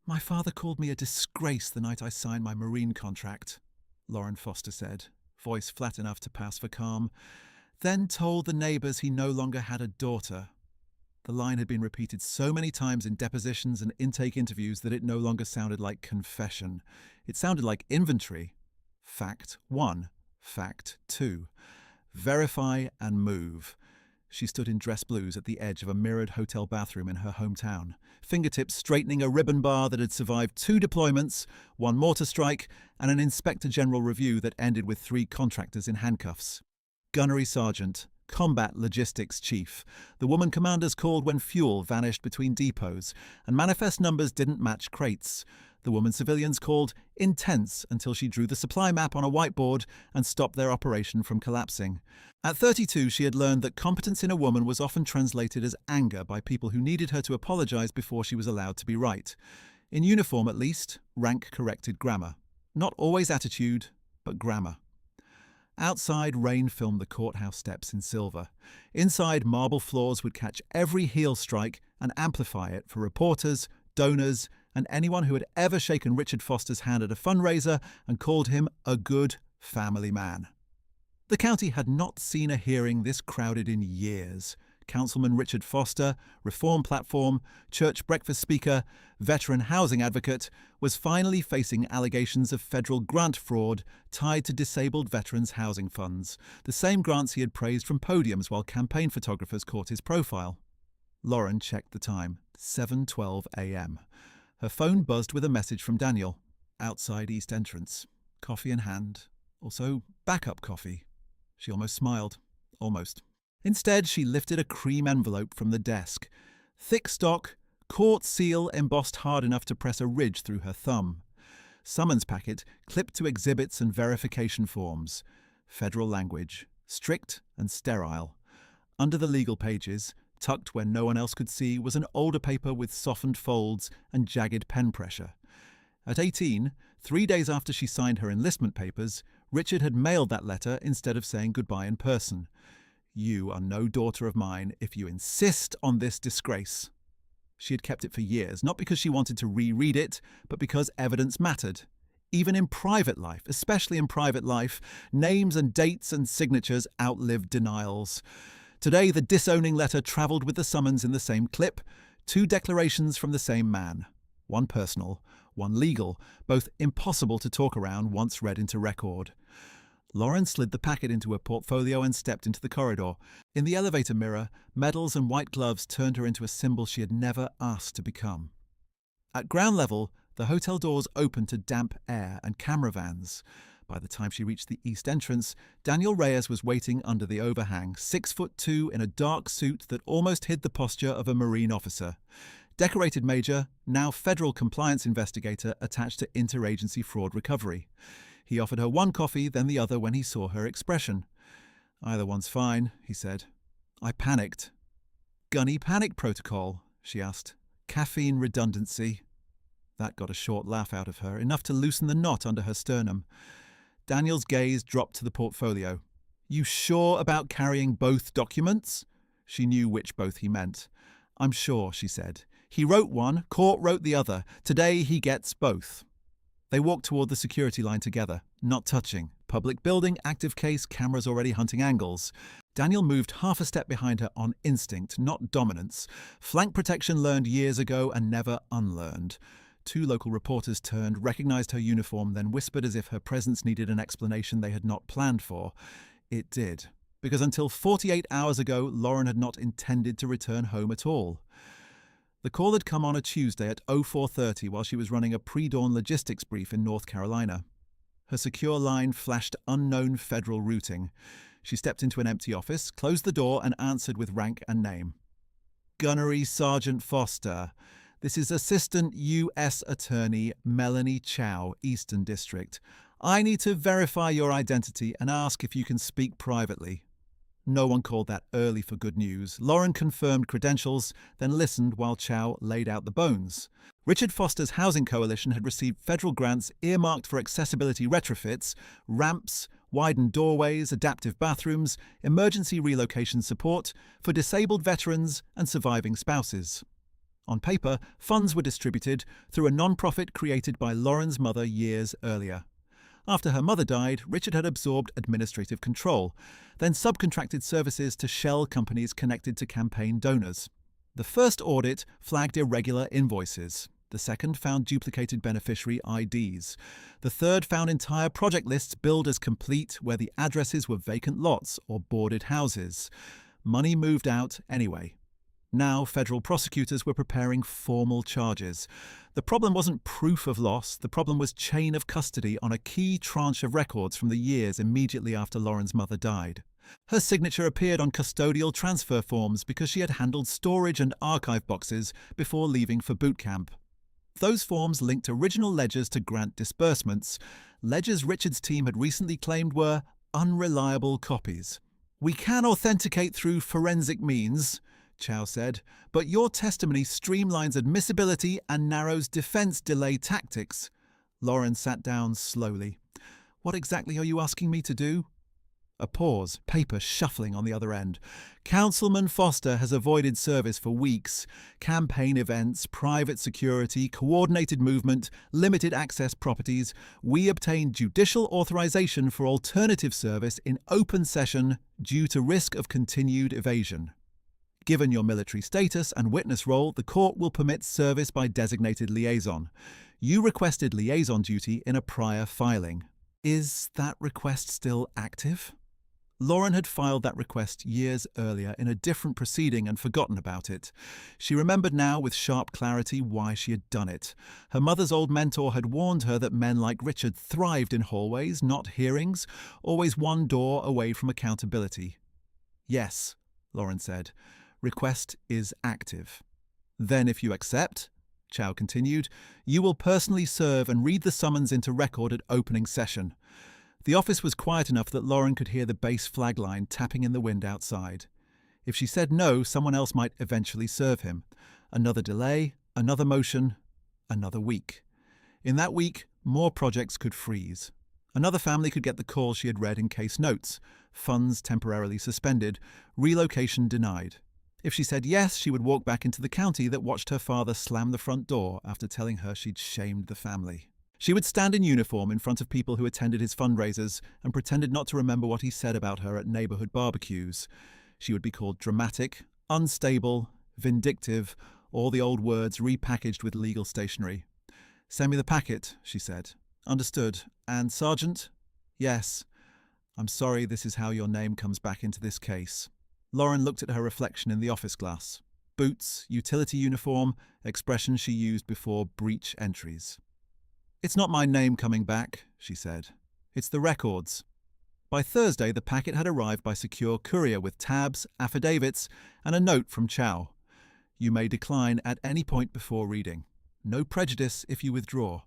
My father called me a disgrace the night I signed my Marine contract, Lauren Foster said, voice flat enough to pass for calm, then told the neighbours he no longer had a daughter. The line had been repeated so many times in depositions and intake interviews that it no longer sounded like confession. It sounded like inventory. Fact 1. Fact 2. Verify and move. She stood in dress blues at the edge of a mirrored hotel bathroom in her hometown, fingertips straightening a ribbon bar that had survived 2 deployments, 1 mortar strike, and an Inspector General review that ended with 3 contractors in handcuffs. Gunnery Sergeant, Combat Logistics Chief. The woman commanders called when fuel vanished between depots, and manifest numbers didn't match crates. The woman civilians called intense until she drew the supply map on a whiteboard and stopped their operation from collapsing. At 32, she had learned that competence in a woman was often translated as anger by people who needed her to apologize before she was allowed to be right. In uniform, at least, rank corrected grammar. Not always attitude, but grammar. Outside, rain filmed the courthouse steps in silver. Inside, marble floors would catch every heel strike and amplify it for reporters, donors, and anyone who had ever shaken Richard Foster's hand at a fundraiser and called him a good family man. The county had not seen a hearing this crowded in years. Councilman Richard Foster, Reform Platform, church breakfast speaker, veteran housing advocate, was finally facing allegations of federal grant fraud tied to disabled veterans' housing funds, the same grants he had praised from podiums while campaign photographers caught his profile. Lauren checked the time, 7:12 a.m. Her phone buzzed with a message from Daniel, outside East Entrance, coffee in hand, also backup coffee. She almost smiled. Almost. Instead, she lifted a cream envelope from the desk. Thick stock, court seal embossed hard enough to press a ridge through her thumb. Summons packet clipped to exhibits and verification forms. Federal language, strict and sterile. Under the legal pages, tucked where no one else could see, was an older paper with softened folds and jagged pen pressure. At 18, 3 days after she signed her enlistment papers, Richard had mailed that letter instead of saying goodbye in person. You are no daughter of mine if you insist on this disgrace. She had kept it for years, not because she wanted to reread it, but because evidence mattered. Even in private life, especially in private life, names and dates and signatures outlived denials. Today, the disowning letter travelled with the summons in the same clip, 2 declarations from the same man. One personal, one legal, both impossible to talk around once read into record. Lauren slid the packet into her portfolio and stepped into the corridor. In the elevator mirror, medals and white gloves turned her into a symbol she had never asked to become. At ground level, the hotel doors opened to damp air and camera vans. By the time she reached the east entrance, Daniel Reyes was waiting under the overhang, 6'2" in a dark suit that almost hid the posture of a Marine officer. Decorated Major, now federal compliance investigator attached to interagency fraud recovery. He offered her one coffee, then the other when he saw her expression. Either one's fine, he said. I panicked. Gunny panic protocol, she asked. Caffeine redundancy. That got a short laugh out of her, enough to loosen the knot under her sternum. Daniel's gaze dropped to the portfolio. You sure about carrying both documents? She knew which both he meant. I'm sure, she said. He wrote one, court wrote the other. Today he gets both. They walked toward the security line together, not touching. Public building, active case, cameras already hunting angles. Daniel moved half a step behind her on instinct, not dominance. Flank protection learned years ago and never unlearned. 2 local reporters turned, recognized her uniform, then whispered as if her presence needed an explanation they had not planned for. It did, because until 48 hours ago, Lauren had not intended to return home at all. The call had come on a Tuesday at 04:30 while she was running a pre-dawn logistics brief in North Carolina. Her secure line flashed unknown federal routing. She stepped into an empty office, closed the door, and answered with rank and name. Gunnery Sergeant Foster. This is Assistant U.S. Attorney Melanie Chow, Eastern District. I need to verify your identity and ask if you can speak privately. No one called that early for good news. Lauren confirmed credentials, then listened while Chow laid out the bones. Richard Foster's housing coalition had received federal grants earmarked for accessibility retrofits, ramps, widened doorways, adaptive bathrooms, emergency relocation support for disabled veterans and surviving spouses. On paper, funds were distributed through a non-profit created by Lauren's mother years earlier. After her mother died, Richard had absorbed administrative control, then subcontracted services to shell companies connected to campaign donors. The first audit flagged irregular invoices. The second found duplicated beneficiary IDs. The third found entire project lists billed as complete where the addresses were vacant lots or boarded houses. Money moved out anyway. Now federal prosecutors were preparing formal charges. The problem wasn't proof of loss, the problem was chain of custody on a key tranche of records from the years immediately after Lauren's mother died. Her signature appeared on custodial transfer forms because she had handled storage and archive boxes before leaving for boot camp. Those forms linked original ledgers to grant disbursements, ledgers Richard's team had recently claimed were unreliable copies. "We can authenticate through forensic means," Chow said, "but your testimony streamlines admissibility and narrows defense delay tactics." Lauren sat down slowly. "What exactly are you asking me to do?" A pause, paper shuffling on the other end. "Councilman Foster has avoided service for weeks. Campaign events, private security, coordinated movement, limited access properties. We obtained judicial authorization for alternative service in open session due to risk of continued evasion. Given your military status and witness role, the court will permit service by designated liaison. You requested liaison duty in a prior filing. Is that request still active?" Lauren had filed that request years earlier in a different proceeding and forgotten about it. She remembered now with sharp clarity why she had done it. Her mother's old mentor had warned her that men like Richard thrived in hallways, not hearings, always one door away from accountability. "Yes," Lauren said. "Request is active." "Then if you accept," Chow continued, "you will personally serve and read the summons into record at opening session." The office was quiet enough that Lauren could hear the base flag line tapping in the wind outside. If she said no, someone else might eventually serve him. Another delay, another motion, another week. In that week, more projects could freeze. Another family could get the call she had read in case notes. Funds temporarily suspended, relocation denied. If she said yes, she would walk back into the county that watched her father slam the front door after telling her she'd shamed the family. She would stand in uniform in front of people who attended his fundraisers and pretended not to remember what he said about her at neighborhood barbecues. She would be called dramatic, unstable, vindictive, all the old words repackaged with legal stationery. "Send me the packet," she said. "Understood. And Sergeant?" "Yes. I'm sorry this is how your name comes back into this case." Lauren looked at her reflection in the office glass. Boots, utility uniform, expression she used before breach entries. "It's not my name coming back," she said. "It's the records." By Thursday, the packet had arrived by secure courier with tabs, affidavits, and a note from Chow. "You may decline at any point before reading. No prejudice if you withdraw."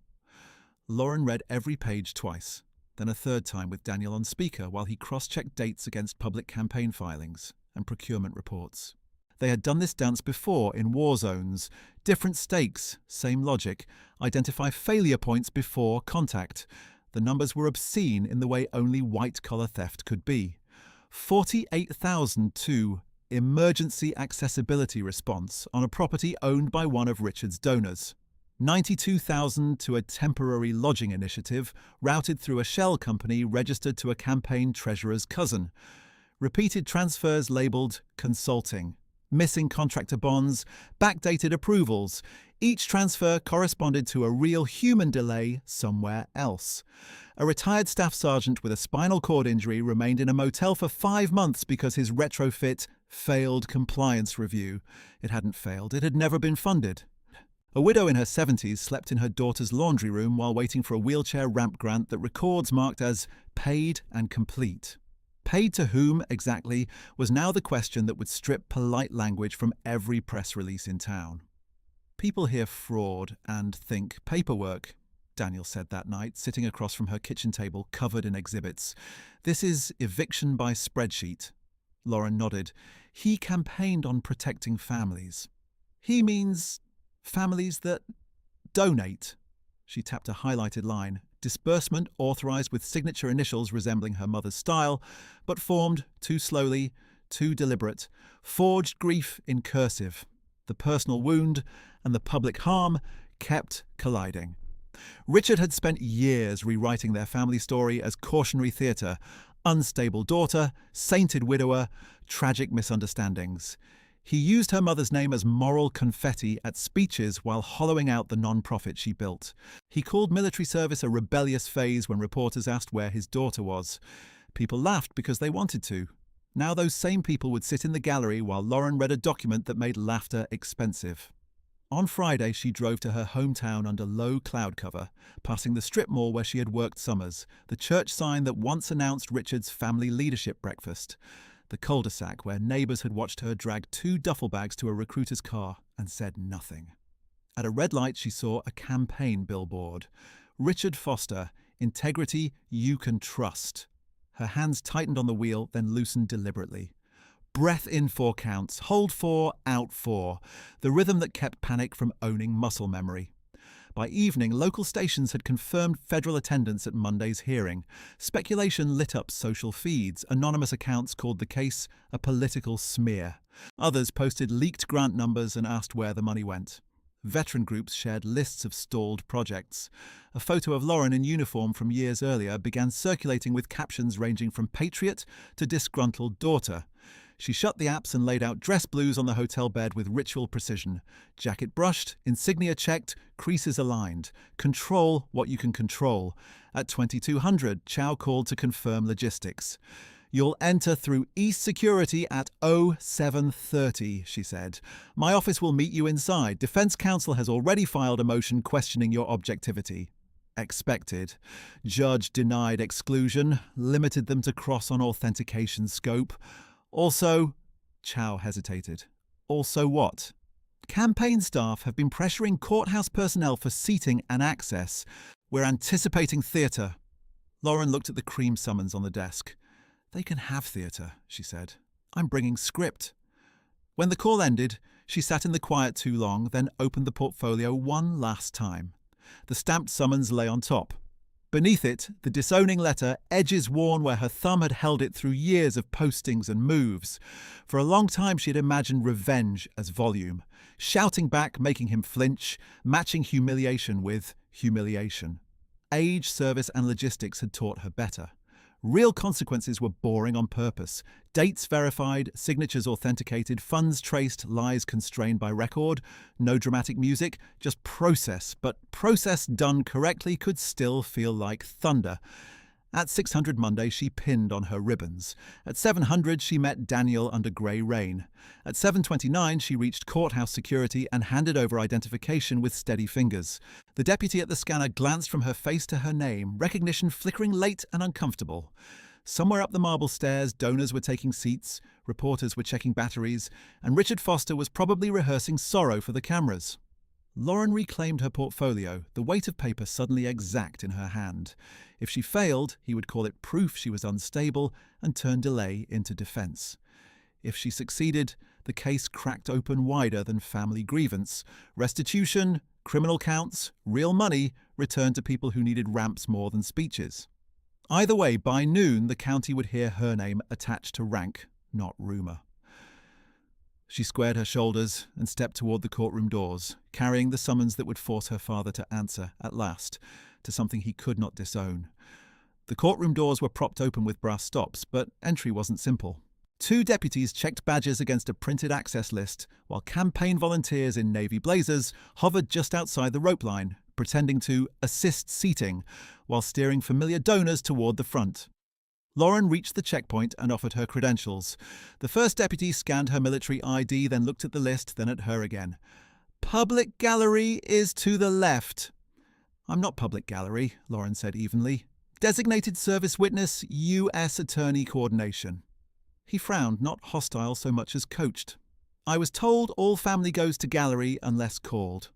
Lauren read every page twice, then a third time with Daniel on speaker while he cross-checked dates against public campaign filings and procurement reports. They had done this dance before in war zones. Different stakes, same logic. Identify failure points before contact. The numbers were obscene in the way only white-collar theft could be. 48,000 to emergency accessibility response on a property owned by one of Richard's donors. 92,000 to a temporary lodging initiative routed through a shell company registered to a campaign treasurer's cousin. Repeated transfers labelled consulting. Missing contractor bonds, backdated approvals. Each transfer corresponded to a real human delay somewhere else. A retired staff sergeant with a spinal cord injury remained in a motel for 5 months because his retrofit failed compliance review. It hadn't failed. It had never been funded. A widow in her 70s slept in her daughter's laundry room while waiting for a wheelchair ramp grant that records marked as paid and complete. Paid to whom, exactly, was now the question that would strip polite language from every press release in town. "People hear fraud and think paperwork," Daniel said that night, sitting across from her kitchen table covered in exhibits. "This is eviction by spreadsheet." Lauren nodded. "He campaigned on protecting families." "He means families that donate." She tapped a highlighted line. Disbursement authorized with signature initials resembling her mother's style, but formed too slowly, too deliberate. Forged grief in cursive. The the personal wound, and the public harm kept colliding. Richard had spent years rewriting their family story as cautionary theatre: unstable daughter, sainted widower, tragic misunderstandings. He used her mother's name as moral confetti at speeches while hollowing out the non-profit she built. He called military service a rebellious phase when reporters asked where his daughter was. People laughed because they wanted to. Now those same people would sit in the gallery while Lauren read a document that made laughter expensive. On Friday, she drove to her hometown under low cloud cover, passing the strip mall where she had worked summers, the church sign that once announced Richard's family leadership breakfast, the cul-de-sac where neighbours had watched her drag 2 duffel bags to a recruiter's car and said nothing. At a red light, she saw a campaign billboard. Richard Foster, integrity you can trust. Her hands tightened on the wheel, then loosened deliberately. Breath in 4 counts, hold 4, out 4, the rhythm that kept panic from owning muscle memory. By evening, local stations had confirmed federal attendance at Monday's hearing. Speculation lit up social feeds. Anonymous accounts called the case a political smear. Others posted leaked grant numbers and asked where the money went. Veteran groups shared lists of stalled projects. A photo of Lauren in uniform from years earlier began circulating with captions ranging from patriot to disgruntled daughter. She shut the apps and laid out dress blues on the hotel bed with ritual precision. Jacket brushed, insignia checked, creases aligned. Control what you can control. At 2200, Chow called to confirm logistics. You'll enter through East Security at 0730, she said. My office will meet you inside. Defense counsel has already filed a motion questioning your objectivity. Expected. Judge denied exclusion, limited them to cross on authentication scope. Also, Chow hesitated. Also what? Campaign staff have been pressuring courthouse personnel for seating and access. We're anticipating theatre. Lauren looked at the cream summons on the desk. They can have theatre, she said. I'm bringing script. When the call ended, she sat in the quiet too long, then opened the portfolio one last time. The stamped summons lay on top. Beneath it, the disowning letter, edges worn where her thumb had held it through years of postings and moves. For a long time she had imagined revenge as volume, shouting back, making him flinch, matching humiliation with humiliation. Age, service and logistics had taught her better. Real consequences were boring on purpose. Dates verified, signatures authenticated, funds traced, lies constrained by record. No dramatic music, just process. But process done correctly could still feel like thunder. At 600 Monday, she pinned on her ribbons. At 700, she met Daniel under grey rain. At 7:29, she reached courthouse security and handed over identification with steady fingers. The deputy at the scanner glanced from her face to her name, recognition flickering late and uncomfortable. Somewhere up the marble stairs, donors were taking seats, reporters were checking batteries, and Richard Foster was probably rehearsing sorrow for the cameras. Lauren reclaimed her portfolio, the weight of paper suddenly exact in her hand. If she failed, he would call it proof she was unstable and turn delay into defense. If she succeeded, the case cracked open wider than family grievance. Restitution, criminal counts, real money returned to people who needed ramps more than speeches. Either way, by noon, the county would hear her name attached to rank, not rumour. She squared her shoulders and stepped toward the courtroom doors, carrying the summons that would force her father to answer, at last, to something he could not disown. The courtroom doors were propped open with brass stops, but entry wasn't simple. 2 deputies checked badges against a printed access list, while campaign volunteers in navy blazers hovered just outside the rope line, pretending to assist seating, while steering familiar donors toward the front. Lauren reached the checkpoint and offered her credentials. The first deputy scanned her military ID, then looked at the list, then at her again. Public gallery is to the left. I'm not public gallery, Lauren said evenly. Designated service witness, U.S. Attorney Coordination. He frowned, not hostile so much as coached. I was told all family goes to gallery unless called.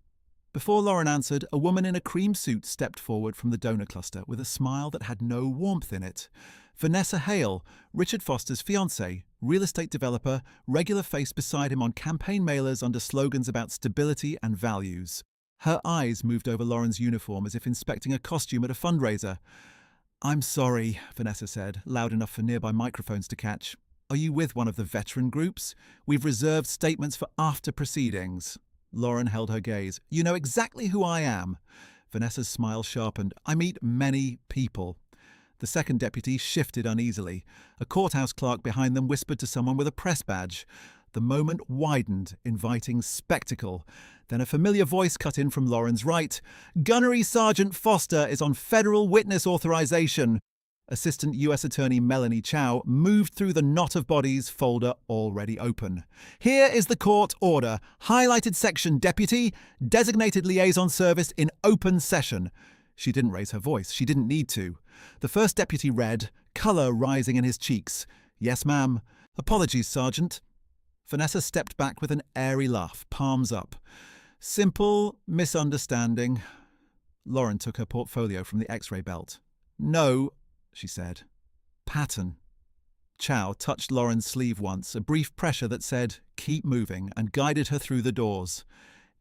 Before Lauren answered, a woman in a cream suit stepped forward from the donor cluster with a smile that had no warmth in it. Vanessa Hale, Richard Foster's fiancée, real estate developer, regular face beside him on campaign mailers under slogans about stability and values. Her eyes moved over Lauren's uniform as if inspecting a costume at a fundraiser. I'm sorry, Vanessa said, loud enough for nearby microphones to catch. Are you with one of the veteran groups? We've reserved statements for after proceedings. Lauren held her gaze. You know exactly who I am. Vanessa's smile sharpened. I meet many people. The second deputy shifted uneasily. A courthouse clerk behind them whispered to someone with a press badge. The moment widened, inviting spectacle. Then a familiar voice cut in from Lauren's right. Gunnery Sergeant Foster is on federal witness authorization. Assistant U.S. Attorney Melanie Chow moved through the knot of bodies folder already open. Here is the court order. Highlighted section, deputy. Designated liaison service in open session. She didn't raise her voice. She didn't need to. The first deputy read, colour rising in his cheeks. Yes, ma'am. Apologies, Sergeant. Vanessa stepped back with an airy laugh, palms up. Simple misunderstanding. Lauren took her portfolio from the X-ray belt. No, she said. Pattern. Chow touched Lauren's sleeve once, a brief pressure that said, keep moving, and guided her through the doors.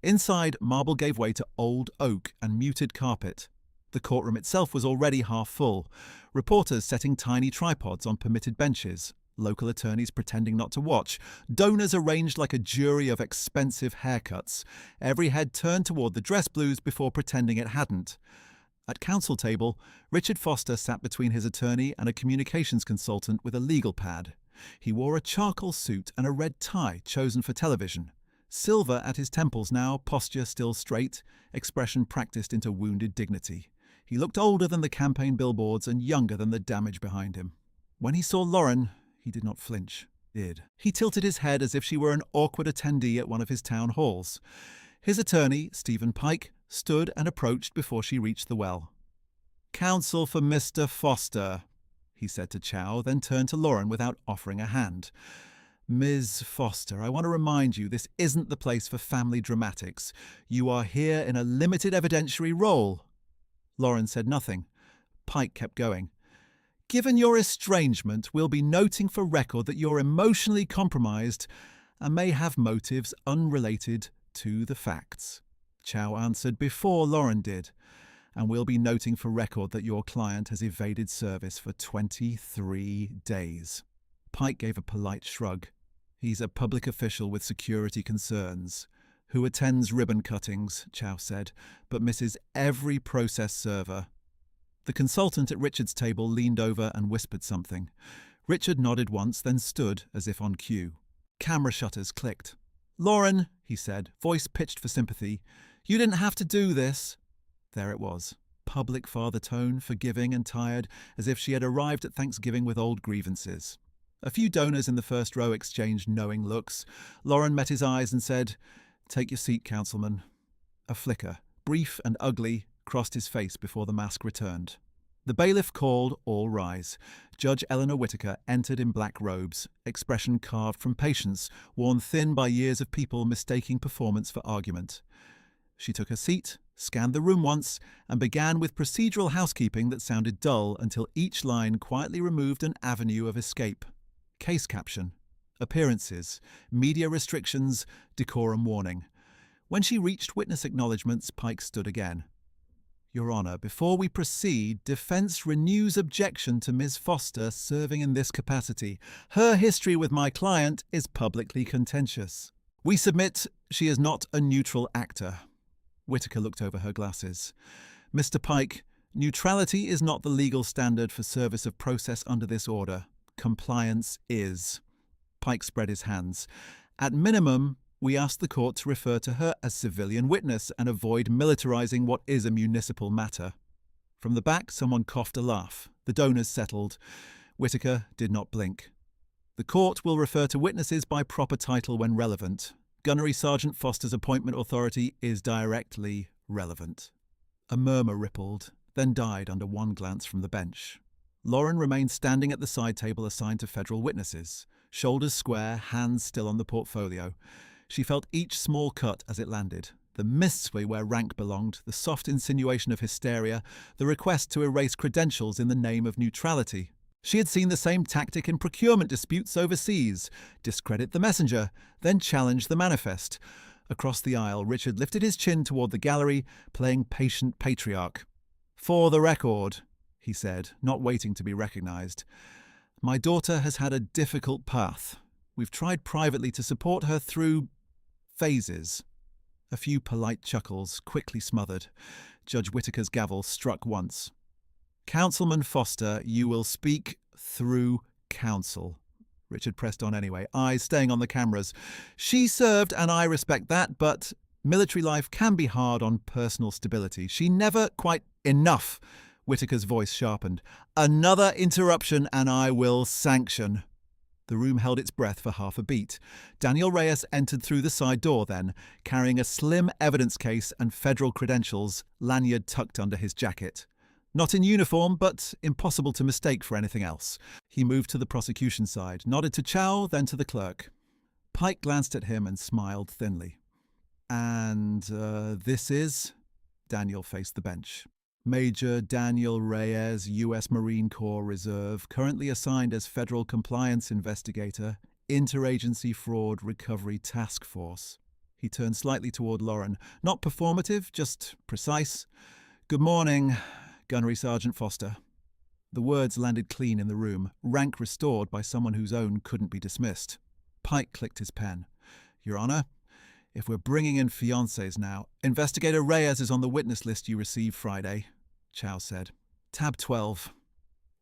Inside, marble gave way to old oak and muted carpet. The courtroom itself was already half full. Reporters setting tiny tripods on permitted benches. Local attorneys pretending not to watch. Donors arranged like a jury of expensive haircuts. Every head turned toward the dress blues before pretending it hadn't. At counsel table, Richard Foster sat between his attorney and a communications consultant with a legal pad. He wore a charcoal suit and a red tie chosen for television. Silver at his temples now, posture still straight, expression practiced into wounded dignity. He looked older than the campaign billboards and younger than the damage behind him. When he saw Lauren, he did not flinch. He tilted his head as if she were an awkward attendee at one of his town halls. His attorney, Stephen Pike, stood and approached before she reached the well. Counsel for Mr. Foster, he said to Chow, then turned to Lauren without offering a hand. Ms. Foster, I want to remind you this isn't the place for family dramatics. You are here in a limited evidentiary role. Lauren said nothing. Pike kept going. Given your estrangement, we'll be noting for record that you're emotionally compromised and may have motives unrelated to the facts. Chow answered before Lauren did, and we'll be noting for record that your client has evaded service for 23 days. Pike gave a polite shrug. He's a public official with security concerns, who attends ribbon cuttings, Chow said, but misses every process server. The consultant at Richard's table leaned over and whispered something. Richard nodded once, then stood as if on cue. Camera shutters clicked. Lauren, he said, voice pitched for sympathy, you didn't have to do this. There it was. Public father tone, forgiving and tired, as if she had arrived at Thanksgiving with old grievances. A few donors in the first row exchanged knowing looks. Lauren met his eyes and said, Take your seat, councilman. A flicker, brief and ugly, crossed his face before the mask returned. The bailiff called, all rise. Judge Eleanor Whitaker entered in black robes, expression carved from patience, worn thin by years of people mistaking performance for argument. She took her seat, scanned the room once, and began with procedural housekeeping that sounded dull until each line quietly removed an avenue of escape. Case caption, appearances, media restrictions, decorum warning. When she reached witness acknowledgements, Pike stood again. Your Honour, before we proceed, defence renews objection to Ms. Foster serving in this capacity. Her history with my client is publicly contentious. We submit she is not a neutral actor. Whitaker looked over her glasses. Mr. Pike, neutrality is not the legal standard for service of process under this order. Compliance is. Pike spread his hands. At minimum, we ask the court to refer to her as civilian witness and avoid militarising what is a municipal matter. From the back, someone coughed a laugh. The donors settled. Whitaker did not blink. The court will refer to witnesses by proper title when relevant. Gunnery Sergeant Foster's appointment authority is directly relevant. A murmur rippled, then died under one glance from the bench. Lauren remained standing at the side table assigned to federal witnesses, shoulders square, hands still on the portfolio. She felt each small cut as it landed. The mystery where rank belonged, the soft insinuation of hysteria, the request to erase credentials in the name of neutrality. She had seen the same tactic in procurement disputes overseas. Discredit the messenger, then challenge the manifest. Across the aisle, Richard lifted his chin toward the gallery, playing patient patriarch. For the record, he said, not waiting to be recognised. My daughter has had a difficult path. We've tried privately to support her through phases. A few polite chuckles, quickly smothered. Judge Whittaker's gavel struck once. Councilman Foster, you will speak through counsel. Richard pressed on anyway, eyes staying on the cameras. She served, and I respect that, but military life can be hard on personal stability. She never quite enough. Whittaker's voice sharpened. Another interruption, and I will sanction. The room held its breath for half a beat. Daniel Reyes entered through the side door then, carrying a slim evidence case and federal credentials, lanyard tucked under his jacket. Not in uniform, but impossible to mistake for anything else. He moved to the prosecution side, nodded to Chow, then to the clerk. Pike glanced at him and smiled thinly. And this is? Daniel faced the bench. Major Daniel Reyes, U.S. Marine Corps Reserve, currently assigned as Federal Compliance Investigator, Interagency Fraud Recovery Task Force. He turned slightly toward Lauren. Not performative, just precise. Good morning, Gunnery Sergeant Foster. The words landed clean in the room, rank restored by someone whose own couldn't be dismissed. Pike clicked his pen. Your Honor, if we're bringing in fiancés now, Investigator Reyes is on the witness list you received Friday, Chow said. Tab 12.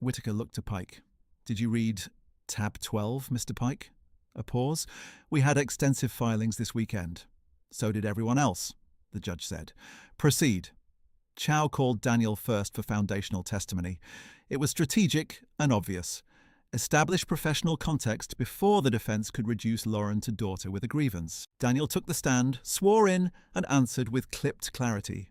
Whittaker looked to Pike. Did you read Tab 12, Mr. Pike? A pause. We had extensive filings this weekend. So did everyone else, the judge said. Proceed. Chow called Daniel first for foundational testimony. It was strategic and obvious. Establish professional context before the defense could reduce Lauren to daughter with a grievance. Daniel took the stand, swore in, and answered with clipped clarity.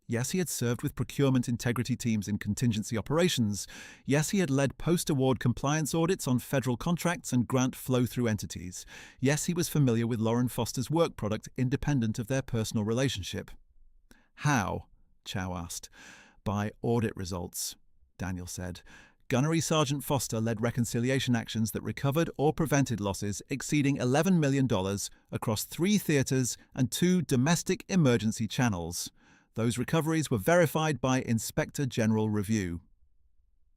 Yes, he had served with procurement integrity teams in contingency operations. Yes, he had led post-award compliance audits on federal contracts and grant flow-through entities. Yes, he was familiar with Lauren Foster's work product independent of their personal relationship. How? Chow asked. By audit results, Daniel said. Gunnery Sergeant Foster led reconciliation actions that recovered or prevented losses exceeding $11 million across 3 theatres and 2 domestic emergency channels. Those recoveries were verified by Inspector General Review.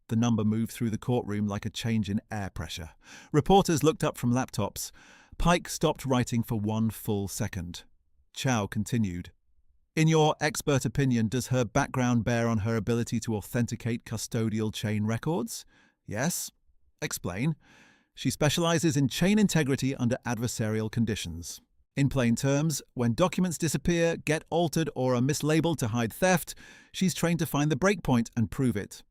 The number moved through the courtroom like a change in air pressure. Reporters looked up from laptops. Pike stopped writing for 1 full second. Chow continued. In your expert opinion, does her background bear on her ability to authenticate custodial chain records? Yes. Explain. She specializes in chain integrity under adversarial conditions. In plain terms, when documents disappear, get altered, or are mislabeled to hide theft, she's trained to find the breakpoint and prove it.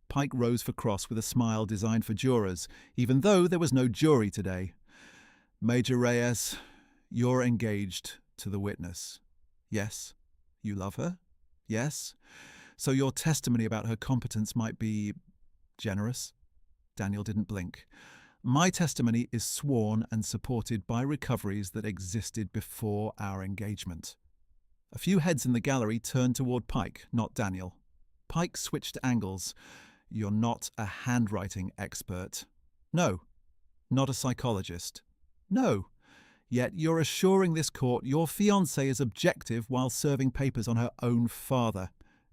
Pike rose for cross with a smile designed for jurors, even though there was no jury today. Major Reyes, you're engaged to the witness. Yes. You love her? Yes. So your testimony about her competence might be generous? Daniel didn't blink. My testimony is sworn and supported by recoveries that existed before our engagement. A few heads in the gallery turned toward Pike, not Daniel. Pike switched angles. You're not a handwriting expert. No. Not a psychologist. No. Yet you're assuring this court your fiancée is objective while serving papers on her own father.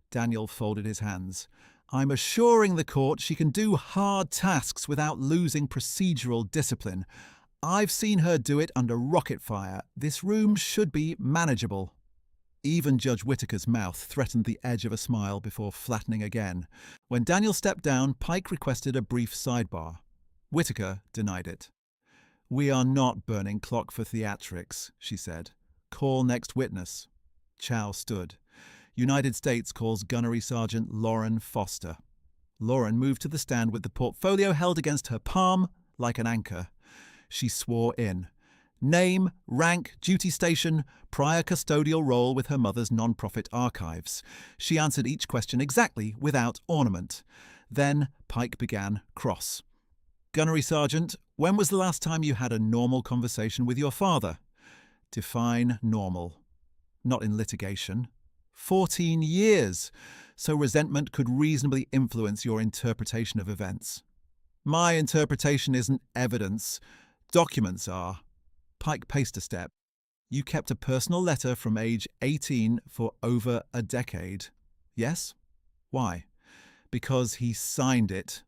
Daniel folded his hands. I'm assuring the court she can do hard tasks without losing procedural discipline. I've seen her do it under rocket fire. This room should be manageable. Even Judge Whittaker's mouth threatened the edge of a smile before flattening again. When Daniel stepped down, Pike requested a brief sidebar. Whittaker denied it. We are not burning clock for theatrics, she said. Call next witness. Chow stood. United States calls Gunnery Sergeant Lauren Foster. Lauren moved to the stand with the portfolio held against her palm like an anchor. She swore in. Name, rank, duty station, prior custodial role with her mother's non-profit archives. She answered each question exactly, without ornament. Then Pike began cross. Gunnery Sergeant, when was the last time you had a normal conversation with your father? Define normal. Not in litigation. 14 years, so resentment could reasonably influence your interpretation of events. My interpretation isn't evidence. Documents are. Pike paced a step. You kept a personal letter from age 18 for over a decade. Yes? Why? Because he signed it.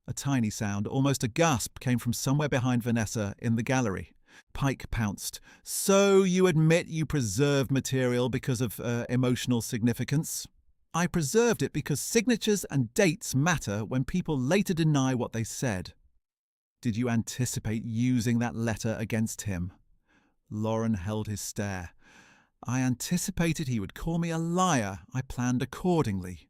A tiny sound, almost a gasp, came from somewhere behind Vanessa in the gallery. Pike pounced. "So you admit you preserved material because of emotional significance?" "I preserved it because signatures and dates matter when people later deny what they said." "Did you anticipate using that letter against him?" Lauren held his stare. "I anticipated he would call me a liar. I planned accordingly."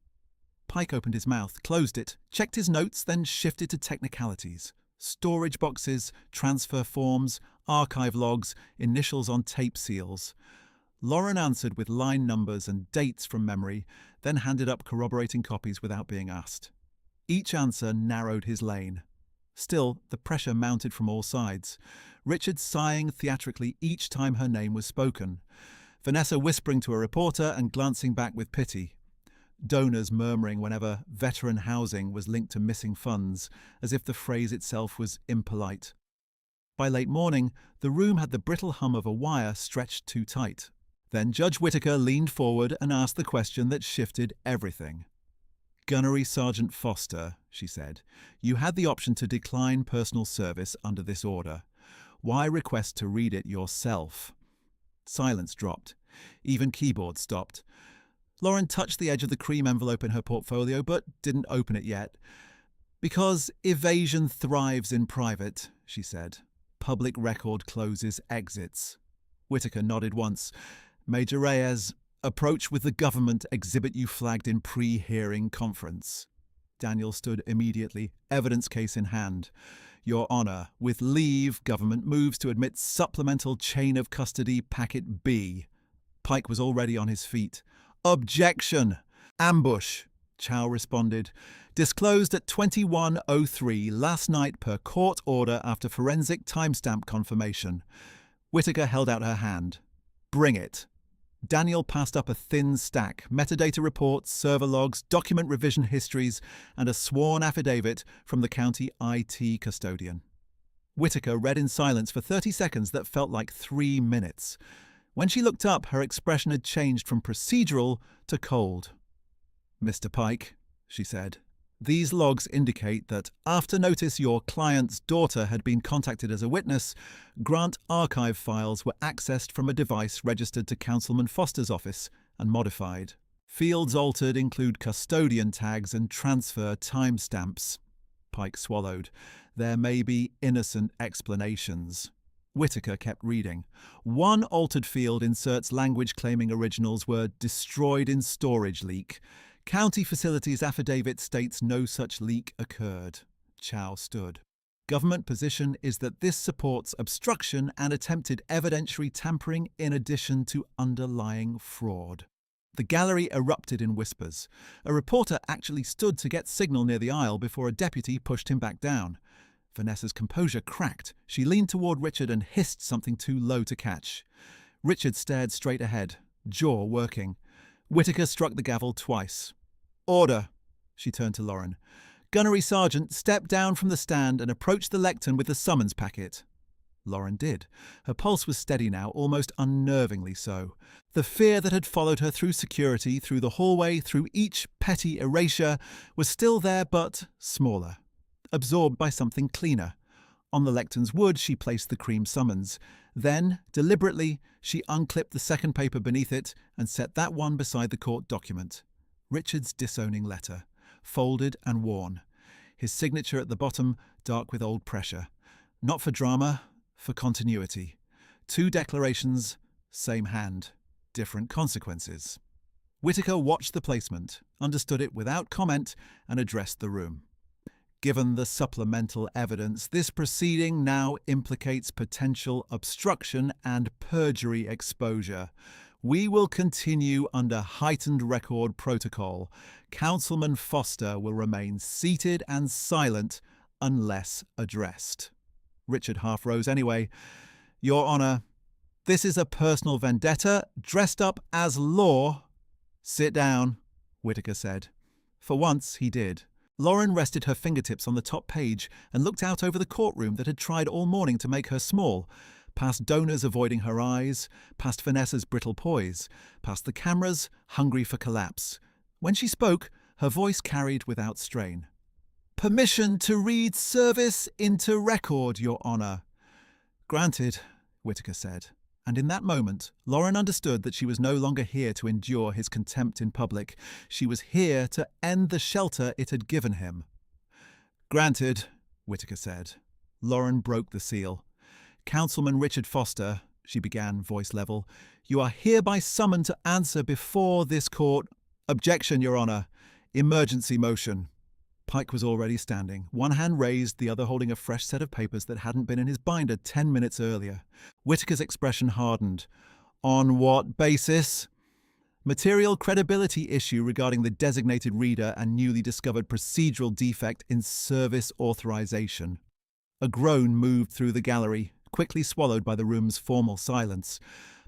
Pike opened his mouth, closed it, checked his notes, then shifted to technicalities. Storage boxes, transfer forms, archive logs, initials on tape seals. Lauren answered with line numbers and dates from memory, then handed up corroborating copies without being asked. Each answer narrowed his lane. Still, the pressure mounted from all sides. Richard sighing theatrically each time her name was spoken. Vanessa whispering to a reporter and glancing back with pity. Donors murmuring whenever veteran housing was linked to missing funds, as if the phrase itself was impolite. By late morning, the room had the brittle hum of a wire stretched too tight. Then Judge Whittaker leaned forward and asked the question that shifted everything. "Gunnery Sergeant Foster," she said, "you had the option to decline personal service under this order. Why request to read it yourself?" Silence dropped. Even keyboard stopped. Lauren touched the edge of the cream envelope in her portfolio, but didn't open it yet. "Because evasion thrives in private," she said. "Public record closes exits." Whittaker nodded once. "Major Reyes, approach with the government exhibit you flagged in pre-hearing conference." Daniel stood immediately, evidence case in hand. "Your Honor, with leave, government moves to admit supplemental chain of custody packet B." Pike was already on his feet. "Objection! Ambush!" Chow responded. "Disclosed at 21:03 last night per court order after forensic timestamp confirmation." Whittaker held out her hand. "Bring it." Daniel passed up a thin stack, metadata reports, server logs, document revision histories, and a sworn affidavit from the county IT custodian. Whittaker read in silence for 30 seconds that felt like 3 minutes. When she looked up, her expression had changed from procedural to cold. "Mr. Pike," she said, "these logs indicate that after notice your client's daughter had been contacted as a witness, grant archive files were accessed from a device registered to Councilman Foster's office and modified. Fields altered include custodian tags and transfer timestamps." Pike swallowed. "There may be innocent explanations." Whittaker kept reading. "One altered field inserts language claiming originals were destroyed in storage leak. County Facilities affidavit states no such leak occurred." Chow stood. "Government position is that this supports obstruction and attempted evidentiary tampering in addition to underlying fraud." The gallery erupted in whispers. A reporter actually stood to get signal near the aisle before a deputy pushed him back down. Vanessa's composure cracked. She leaned toward Richard and hissed something too low to catch. Richard stared straight ahead, jaw working. Whittaker struck the gavel twice. "Order." She turned to Lauren. "Gunnery Sergeant, step down from the stand and approach the lectern with the summons packet." Lauren did. Her pulse was steady now, almost unnervingly so. The fear that had followed her through security, through the hallway, through each petty erasure, was still there but smaller. Absorbed by something cleaner. On the lectern's wood, she placed the cream summons. Then, deliberately, she unclipped the second paper beneath it and set that one beside the court document. Richard's disowning letter, folded and worn. His signature at the bottom, dark with old pressure. Not for drama, for continuity. 2 declarations, same hand, different consequences. Whittaker watched the placement, understood it without comment, and addressed the room. "Given the supplemental evidence, this proceeding now implicates potential obstruction and perjury exposure. We will continue under heightened record protocol. Councilman Foster will remain seated and silent unless addressed." Richard half rose anyway. "Your Honor, this is a personal vendetta dressed up as law." "Sit down," Whittaker said. For once, he did. Lauren rested her fingertips on the top page and looked out over the courtroom that had tried all morning to make her small, past donors avoiding her eyes, past Vanessa's brittle poise, past the cameras hungry for collapse. When she spoke, her voice carried without strain. Permission to read service into record, Your Honour. Granted, Whitaker said, and in that moment, Lauren understood that she was no longer here to endure his contempt in public. She was here to end the shelter it had given him. Granted, Whitaker said. Lauren broke the seal. Councilman Richard Foster, she began, voice level, you are hereby summoned to answer before this court. Objection, Your Honour. Emergency motion. Pike was already standing, one hand raised, the other holding a fresh set of papers that hadn't been in his binder 10 minutes earlier. Whitaker's expression hardened. On what basis? Material credibility issue regarding the designated reader and newly discovered procedural defect in service authorization. A groan moved through the gallery, quickly swallowed by the room's formal silence.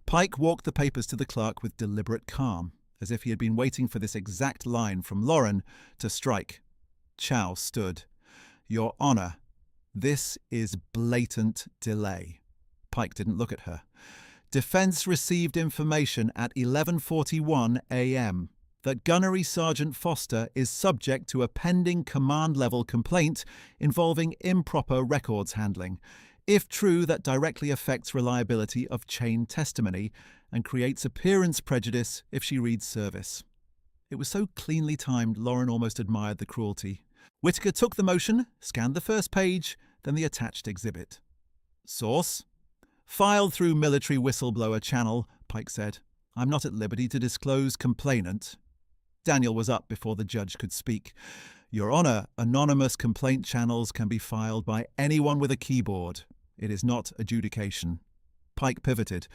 Pike walked the papers to the clerk with deliberate calm, as if he had been waiting for this exact line from Lauren to strike. Chow stood. Your Honour, this is blatant delay. Pike didn't look at her. Defence received information at 11:41 a.m. that Gunnery Sergeant Foster is subject to a pending command-level complaint involving improper records handling. If true, that directly affects reliability of chain testimony and creates appearance prejudice if she reads service. It was so cleanly timed, Lauren almost admired the cruelty. Whitaker took the motion, scanned the first page, then the attached exhibit. Source? Filed through military whistleblower channel, Pike said. I'm not at liberty to disclose complainant. Daniel was up before the judge could speak. Your Honour, anonymous complaint channels can be filed by anyone with a keyboard. It is not adjudication. Pike pivoted.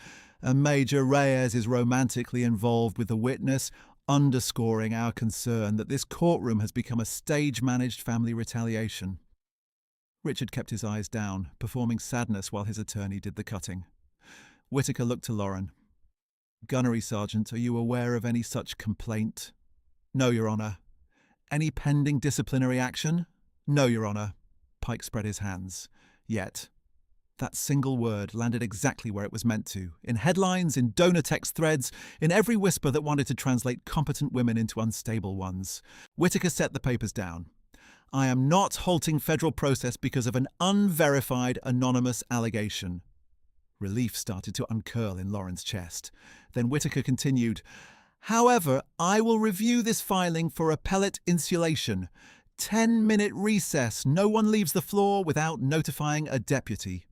And Major Reyes is romantically involved with the witness, underscoring our concern that this courtroom has become a stage-managed family retaliation. Richard kept his eyes down, performing sadness while his attorney did the cutting. Whitaker looked to Lauren. Gunnery Sergeant, are you aware of any such complaint? No, Your Honour. Any pending disciplinary action? No, Your Honour. Pike spread his hands. Yet. That single word landed exactly where it was meant to, in headlines, in donor text threads, in every whisper that wanted to translate competent women into unstable ones. Whitaker set the papers down. I am not halting federal process because of an unverified anonymous allegation. Relief started to uncurl in Lauren's chest. Then Whitaker continued, However, I will review this filing for appellate insulation. 10-minute recess. No one leaves the floor without notifying a deputy.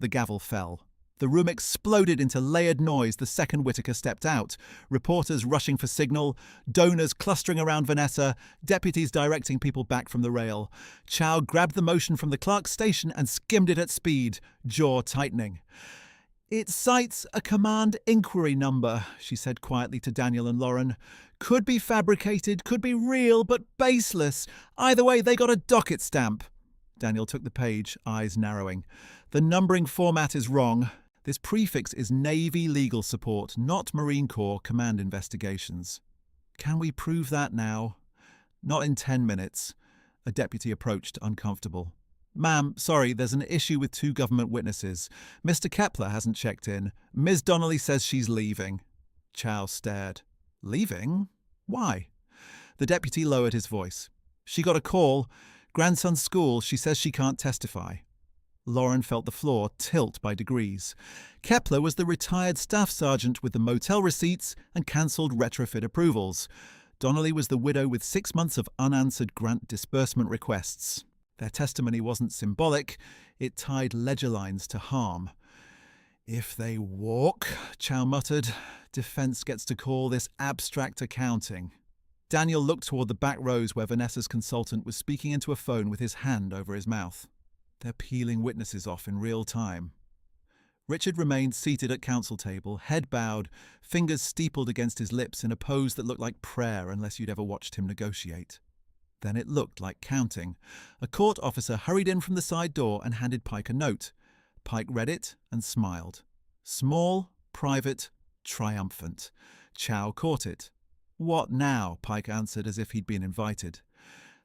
The gavel fell. The room exploded into layered noise the second Whitaker stepped out. Reporters rushing for signal, donors clustering around Vanessa, deputies directing people back from the rail. Chow grabbed the motion from the clerk's station and skimmed it at speed, jaw tightening. It cites a command inquiry number, she said quietly to Daniel and Lauren. Could be fabricated, could be real, but baseless. Either way, they got a docket stamp. Daniel took the page, eyes narrowing. The numbering format is wrong. This prefix is Navy legal support, not Marine Corps command investigations. Can we prove that now? Not in 10 minutes. A deputy approached, uncomfortable. Ma'am, sorry, there's an issue with 2 government witnesses. Mr. Kepler hasn't checked in. Ms. Donnelly says she's leaving. Chow stared. Leaving? Why? The deputy lowered his voice. She got a call. Grandson's school, she says she can't testify. Lauren felt the floor tilt by degrees. Kepler was the retired staff sergeant with the motel receipts and cancelled retrofit approvals. Donnelly was the widow with 6 months of unanswered grant disbursement requests. Their testimony wasn't symbolic, it tied ledger lines to harm. If they walk, Chow muttered, defence gets to call this abstract accounting. Daniel looked toward the back rows where Vanessa's consultant was speaking into a phone with his hand over his mouth. They're peeling witnesses off in real time. Richard remained seated at counsel table, head bowed, fingers steepled against his lips in a pose that looked like prayer unless you'd ever watched him negotiate. Then it looked like counting. A court officer hurried in from the side door and handed Pike a note. Pike read it and smiled. Small, private, triumphant. Chow caught it. What now? Pike answered as if he'd been invited.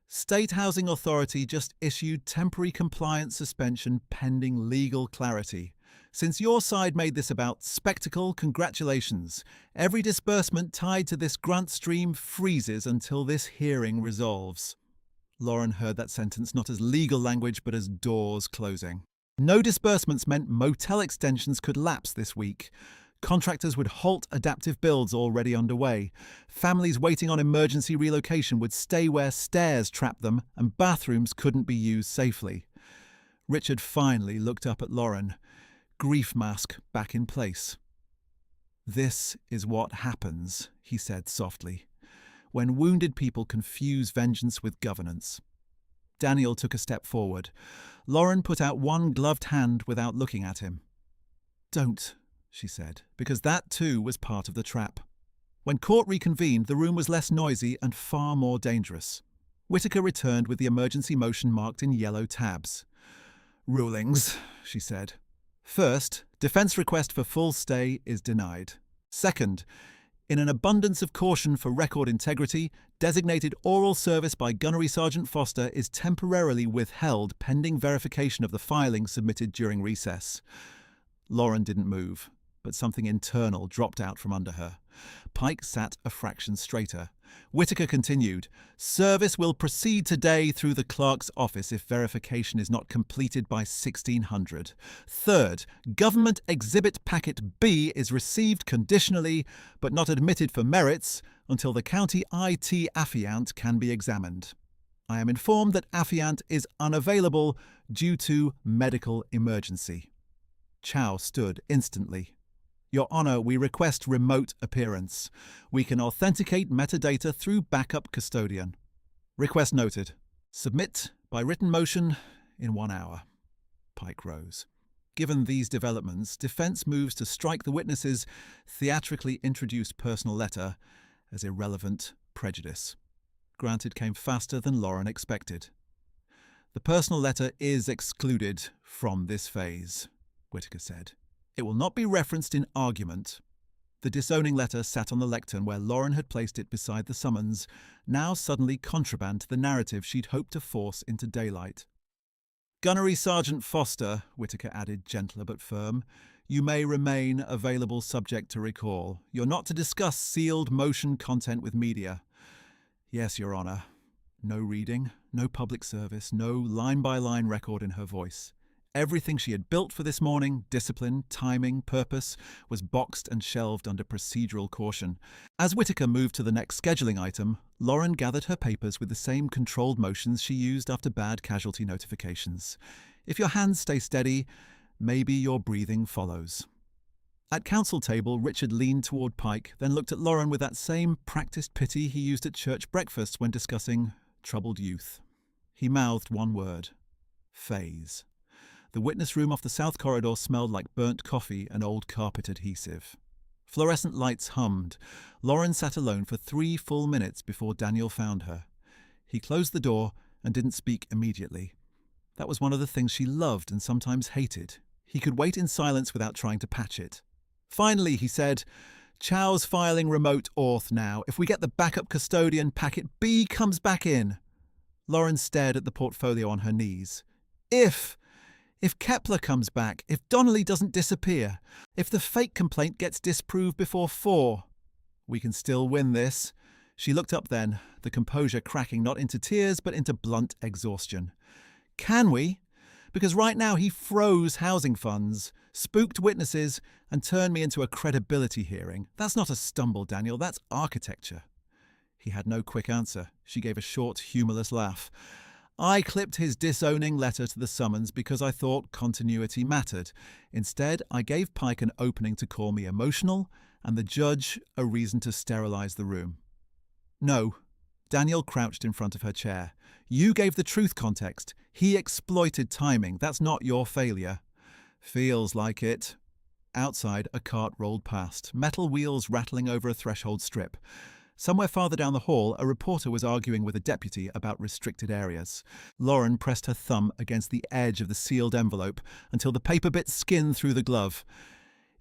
State Housing Authority just issued temporary compliance suspension pending legal clarity. Since your side made this about spectacle, congratulations. Every disbursement tied to this grant stream freezes until this hearing resolves. Lauren heard that sentence not as legal language but as doors closing. No disbursements meant motel extensions could lapse this week. Contractors would halt adaptive builds already underway. Families waiting on emergency relocation would stay where stairs trapped them, and bathrooms couldn't be used safely. Richard finally looked up at Lauren, grief mask back in place. "This is what happens," he said softly, "when wounded people confuse vengeance with governance." Daniel took a step forward. Lauren put out one gloved hand without looking at him. "Don't," she said, because that too was part of the trap. When court reconvened, the room was less noisy and far more dangerous. Whittaker returned with the emergency motion marked in yellow tabs. "Rulings," she said. "First, defense request for full stay is denied. Second, in an abundance of caution for record integrity, designated oral service by Gunnery Sergeant Foster is temporarily withheld pending verification of the filing submitted during recess." Lauren didn't move, but something internal dropped out from under her. Pike sat a fraction straighter. Whittaker continued, "Service will proceed today through the clerk's office if verification is not completed by 1600. Third, Government Exhibit Packet B is received conditionally, but not admitted for merits until the county IT affiant can be examined. I am informed that affiant is unavailable due to medical emergency." Chow stood instantly. "Your Honor, we request remote appearance. We can authenticate metadata through backup custodian." "Request noted. Submit by written motion in 1 hour." Pike rose. Given these developments, defense moves to strike the witness's theatrically introduced personal letter as irrelevant prejudice. Granted came faster than Lauren expected. "The personal letter is excluded from this phase," Whittaker said. "It will not be referenced in argument." The disowning letter sat on the lectern where Lauren had placed it beside the summons, now suddenly contraband to the narrative she'd hoped to force into daylight. "Gunnery Sergeant Foster," Whittaker added, gentler but firm, "you may remain available subject to recall. You're not to discuss sealed motion content with media." "Yes, Your Honor." No reading, no public service, no line-by-line record in her voice. Everything she had built for this morning, discipline, timing, purpose, was boxed and shelved under procedural caution. As Whittaker moved to the next scheduling item, Lauren gathered her papers with the same controlled motions she used after bad casualty notifications. If your hands stay steady, maybe your breathing follows. At council table, Richard leaned toward Pike, then looked at Lauren with that same practiced pity he used at church breakfasts when discussing troubled youth. He mouthed one word: phase. The witness room off the south corridor smelled like burnt coffee and old carpet adhesive. Fluorescent lights hummed. Lauren sat alone for 3 full minutes before Daniel found her. He closed the door and didn't speak immediately. That was one of the things she loved and sometimes hated. He could wait in silence without trying to patch it. Finally, he said, "Chow's filing remote auth now. If we get the backup custodian, packet B comes back in." Lauren stared at the portfolio on her knees. If Kepler comes back, if Donnelly doesn't disappear, if the fake complaint gets disproved before 4, we can still win this." She looked up then, the composure cracking not into tears but into blunt exhaustion. "Can we? Because right now he froze housing funds, spooked witnesses, and turned me into a credibility hearing. That's not a stumble, Daniel, that's architecture." He had no quick answer. She gave a short, humourless laugh. "I clipped his disowning letter to the summons because I thought continuity mattered. Instead, I gave Pike an opening to call me emotional, and the judge a reason to sterilise the room." "No." Daniel crouched in front of her chair. "You gave the truth context. He exploited timing. That's not your failure." "Feels like it." Outside, a cart rolled past, metal wheels rattling over a threshold strip. Somewhere farther down the hall, a reporter was arguing with a deputy about restricted areas. Lauren pressed her thumb against the edge of the sealed envelope until the paper bit skinned through the glove.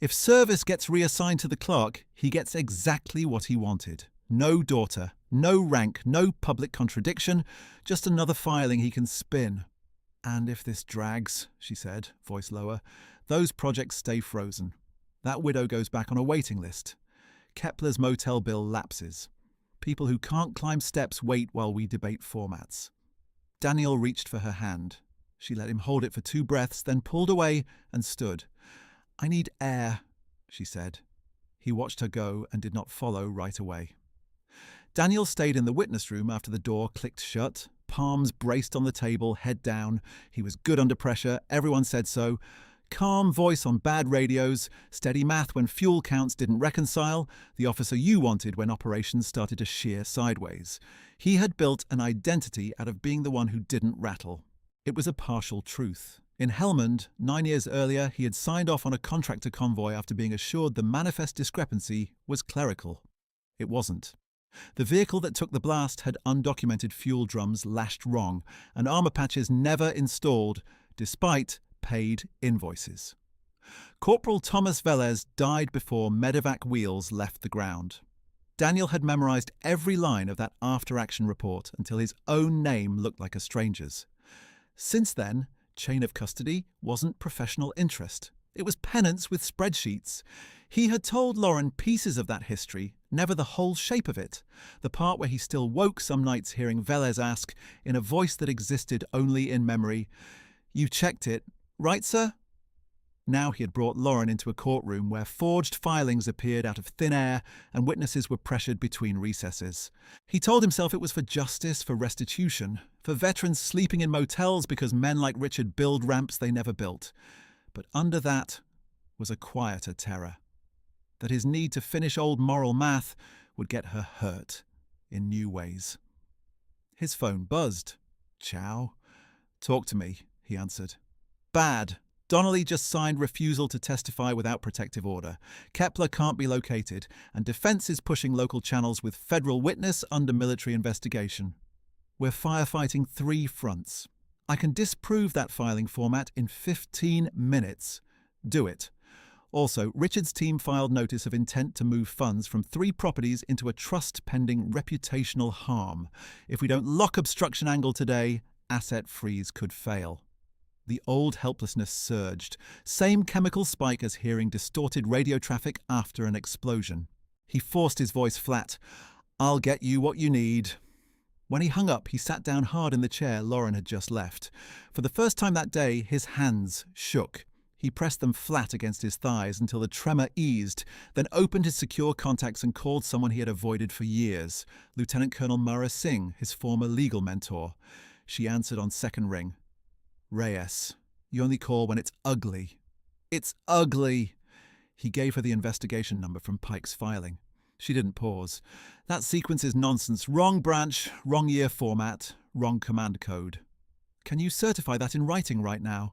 If service gets reassigned to the clerk, he gets exactly what he wanted. No daughter, no rank, no public contradiction, just another filing he can spin. "And if this drags," she said, voice lower, "those projects stay frozen. That widow goes back on a waiting list. Kepler's motel bill lapses. People who can't climb steps wait while we debate formats." Daniel reached for her hand. She let him hold it for 2 breaths, then pulled away and stood. "I need air," she said. He watched her go and did not follow right away. Daniel stayed in the witness room after the door clicked shut, palms braced on the table, head down. He was good under pressure, everyone said so. Calm voice on bad radios, steady math when fuel counts didn't reconcile, the officer you wanted when operations started to shear sideways. He had built an identity out of being the one who didn't rattle. It was a partial truth. In Helmand, 9 years earlier, he had signed off on a contractor convoy after being assured the manifest discrepancy was clerical. It wasn't. The vehicle that took the blast had undocumented fuel drums lashed wrong and armor patches never installed, despite paid invoices. Corporal Thomas Velez died before medevac wheels left the ground. Daniel had memorized every line of that after-action report until his own name looked like a stranger's. Since then, chain of custody wasn't professional interest. It was penance with spreadsheets. He had told Lauren pieces of that history, never the whole shape of it. The part where he still woke some nights hearing Velez ask, in a voice that existed only in memory, "You checked it, right, sir?" Now he had brought Lauren into a courtroom where forged filings appeared out of thin air and witnesses were pressured between recesses. He told himself it was for justice, for restitution, for veterans sleeping in motels because men like Richard build ramps they never built. But under that was a quieter terror. That his need to finish old moral math would get her hurt in new ways. His phone buzzed. "Chow." "Talk to me," he answered. "Bad. Donnelly just signed refusal to testify without protective order. Kepler can't be located, and defense is pushing local channels with federal witness under military investigation. We're firefighting 3 fronts. I can disprove that filing format in 15 minutes. Do it. Also, Richard's team filed notice of intent to move funds from 3 properties into a trust pending reputational harm. If we don't lock obstruction angle today, asset freeze could fail." The old helplessness surged. Same chemical spike as hearing distorted radio traffic after an explosion. He forced his voice flat. "I'll get you what you need." When he hung up, he sat down hard in the chair Lauren had just left. For the first time that day, his hands shook. He pressed them flat against his thighs until the tremor eased, then opened his secure contacts and called someone he had avoided for years, Lieutenant Colonel Mara Singh, his former legal mentor. She answered on second ring. "Reyes, you only call when it's ugly." "It's ugly." He gave her the investigation number from Pike's filing. She didn't pause. "That sequence is nonsense. Wrong branch, wrong year format, wrong command code." "Can you certify that in writing right now?"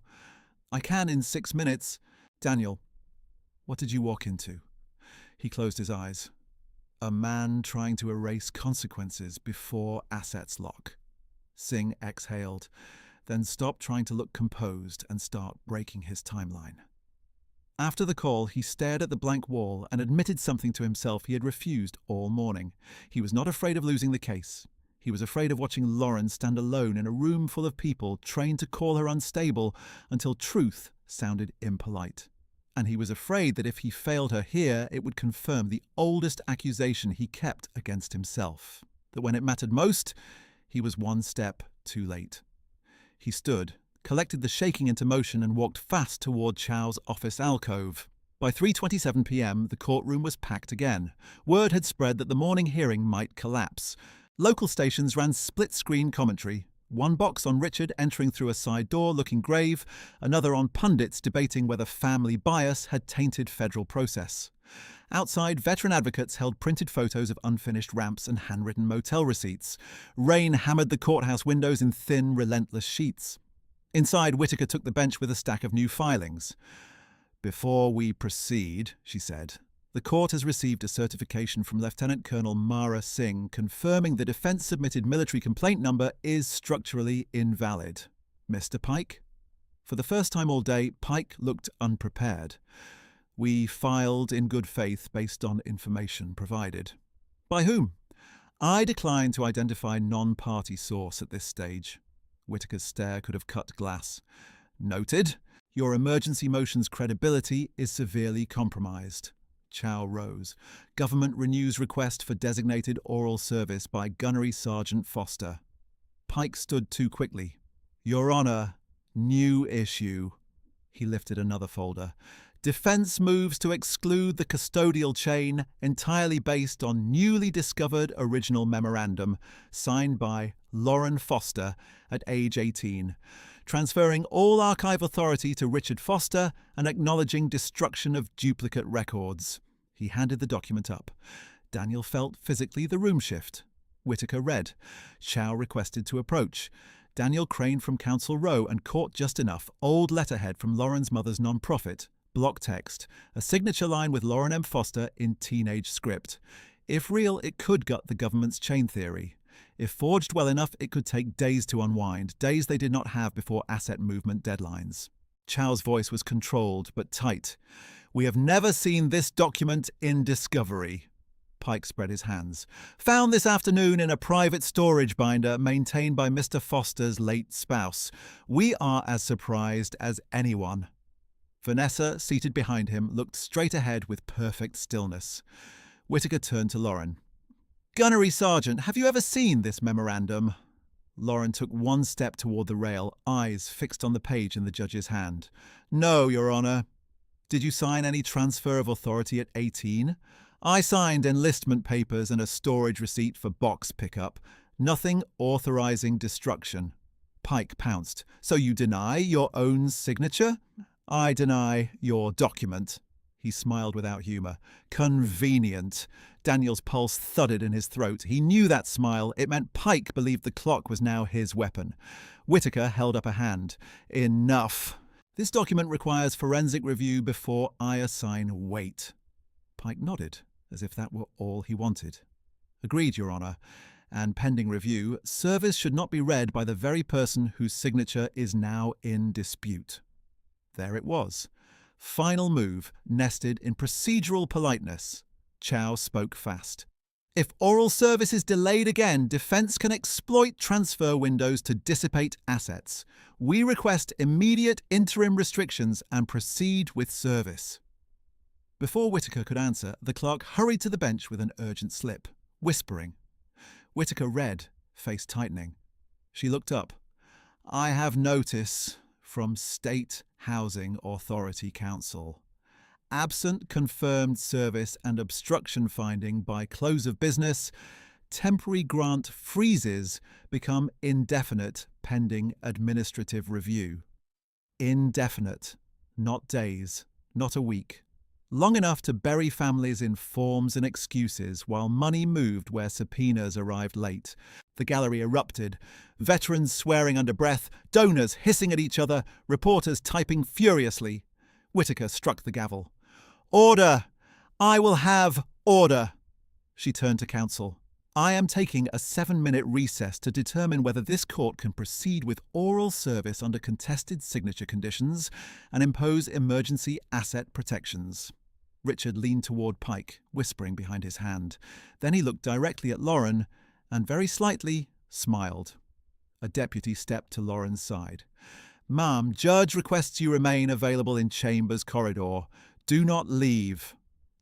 "I can in 6 minutes." "Daniel, what did you walk into?" He closed his eyes. "A man trying to erase consequences before assets lock." Singh exhaled, then stopped trying to look composed and start breaking his timeline. After the call, he stared at the blank wall and admitted something to himself he had refused all morning. He was not afraid of losing the case. He was afraid of watching Lauren stand alone in a room full of people trained to call her unstable until truth sounded impolite. And he was afraid that if he failed her here, it would confirm the oldest accusation he kept against himself, that when it mattered most, he was 1 step too late. He stood, collected the shaking into motion and walked fast toward Chow's office alcove. By 3:27 p.m, the courtroom was packed again. Word had spread that the morning hearing might collapse. Local stations ran split-screen commentary. One box on Richard entering through a side door looking grave, another on pundits debating whether family bias had tainted federal process. Outside, veteran advocates held printed photos of unfinished ramps and handwritten motel receipts. Rain hammered the courthouse windows in thin, relentless sheets. Inside, Whitaker took the bench with a stack of new filings. "Before we proceed," she said, "the court has received a certification from Lieutenant Colonel Mara Singh confirming the defense-submitted military complaint number is structurally invalid. Mr. Pike?" For the first time all day, Pike looked unprepared. "We filed in good faith based on information provided." "By whom?" "I decline to identify non-party source at this stage." Whitaker's stare could have cut glass. "Noted. Your emergency motion's credibility is severely compromised." Chow rose. "Government renews request for designated oral service by Gunnery Sergeant Foster." Pike stood too quickly. Your Honor, new issue. He lifted another folder. Defense moves to exclude the custodial chain entirely based on newly discovered original memorandum signed by Lauren Foster at age 18, transferring all archive authority to Richard Foster and acknowledging destruction of duplicate records. He handed the document up. Daniel felt physically the room shift. Whitaker read. Chow requested to approach. Daniel craned from Council Row and caught just enough old letterhead from Lauren's mother's non-profit. Block text, a signature line with Lauren M. Foster in teenage script. If real, it could gut the government's chain theory. If forged well enough, it could take days to unwind, days they did not have before asset movement deadlines. Chow's voice was controlled but tight. We have never seen this document in Discovery. Pike spread his hands. Found this afternoon in a private storage binder maintained by Mr. Foster's late spouse. We are as surprised as anyone. Vanessa, seated behind him, looked straight ahead with perfect stillness. Whitaker turned to Lauren. Gunnery Sergeant, have you ever seen this memorandum? Lauren took one step toward the rail, eyes fixed on the page in the judge's hand. No, Your Honor. Did you sign any transfer of authority at 18? I signed enlistment papers and a storage receipt for box pickup. Nothing authorizing destruction. Pike pounced. So you deny your own signature? I deny your document. He smiled without humour. Convenient. Daniel's pulse thudded in his throat. He knew that smile. It meant Pike believed the clock was now his weapon. Whitaker held up a hand. Enough. This document requires forensic review before I assign weight. Pike nodded, as if that were all he wanted. Agreed, Your Honour. And pending review, service should not be read by the very person whose signature is now in dispute. There it was. Final move, nested in procedural politeness. Chow spoke fast. If oral service is delayed again, defence can exploit transfer windows to dissipate assets. We request immediate interim restrictions and proceed with service. Before Whitaker could answer, the clerk hurried to the bench with an urgent slip, whispering. Whitaker read, face tightening. She looked up. I have notice from State Housing Authority Council. Absent confirmed service and obstruction finding by close of business, temporary grant freezes become indefinite pending administrative review. Indefinite, not days, not a week. Long enough to bury families in forms and excuses while money moved where subpoenas arrived late. The gallery erupted, veterans swearing under breath, donors hissing at each other, reporters typing furiously. Whitaker struck the gavel. Order! I will have order! She turned to counsel. I am taking a 7-minute recess to determine whether this court can proceed with oral service under contested signature conditions and impose emergency asset protections. Richard leaned toward Pike, whispering behind his hand. Then he looked directly at Lauren and very slightly smiled. A deputy stepped to Lauren's side. Ma'am, judge requests you remain available in chambers corridor. Do not leave.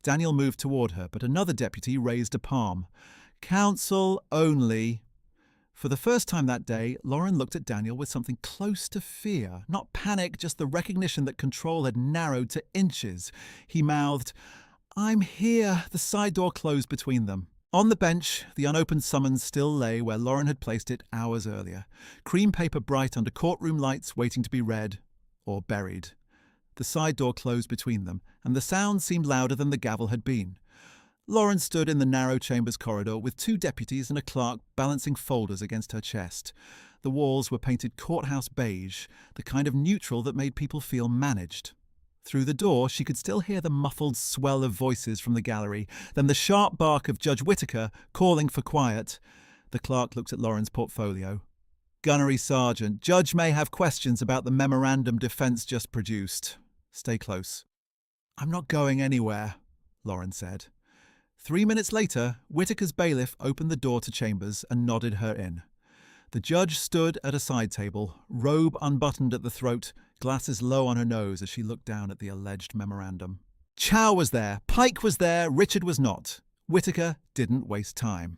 Daniel moved toward her, but another deputy raised a palm. Counsel only. For the first time that day, Lauren looked at Daniel with something close to fear. Not panic, just the recognition that control had narrowed to inches. He mouthed, I'm here. The side door closed between them. On the bench, the unopened summons still lay where Lauren had placed it hours earlier. Cream paper bright under courtroom lights waiting to be read or buried. The side door closed between them, and the sound seemed louder than the gavel had been. Lauren stood in the narrow chambers corridor with 2 deputies and a clerk balancing folders against her chest. The walls were painted courthouse beige, the kind of neutral that made people feel managed. Through the door, she could still hear the muffled swell of voices from the gallery, then the sharp bark of Judge Whitaker calling for quiet. The clerk looked at Lauren's portfolio. Gunnery Sergeant, Judge may have questions about the memorandum defence just produced. Stay close. I'm not going anywhere, Lauren said. 3 minutes later, Whitaker's bailiff opened the door to chambers and nodded her in. The judge stood at a side table, robe unbuttoned at the throat, glasses low on her nose as she looked down at the alleged memorandum. Chow was there, Pike was there, Richard was not. Whitaker didn't waste time.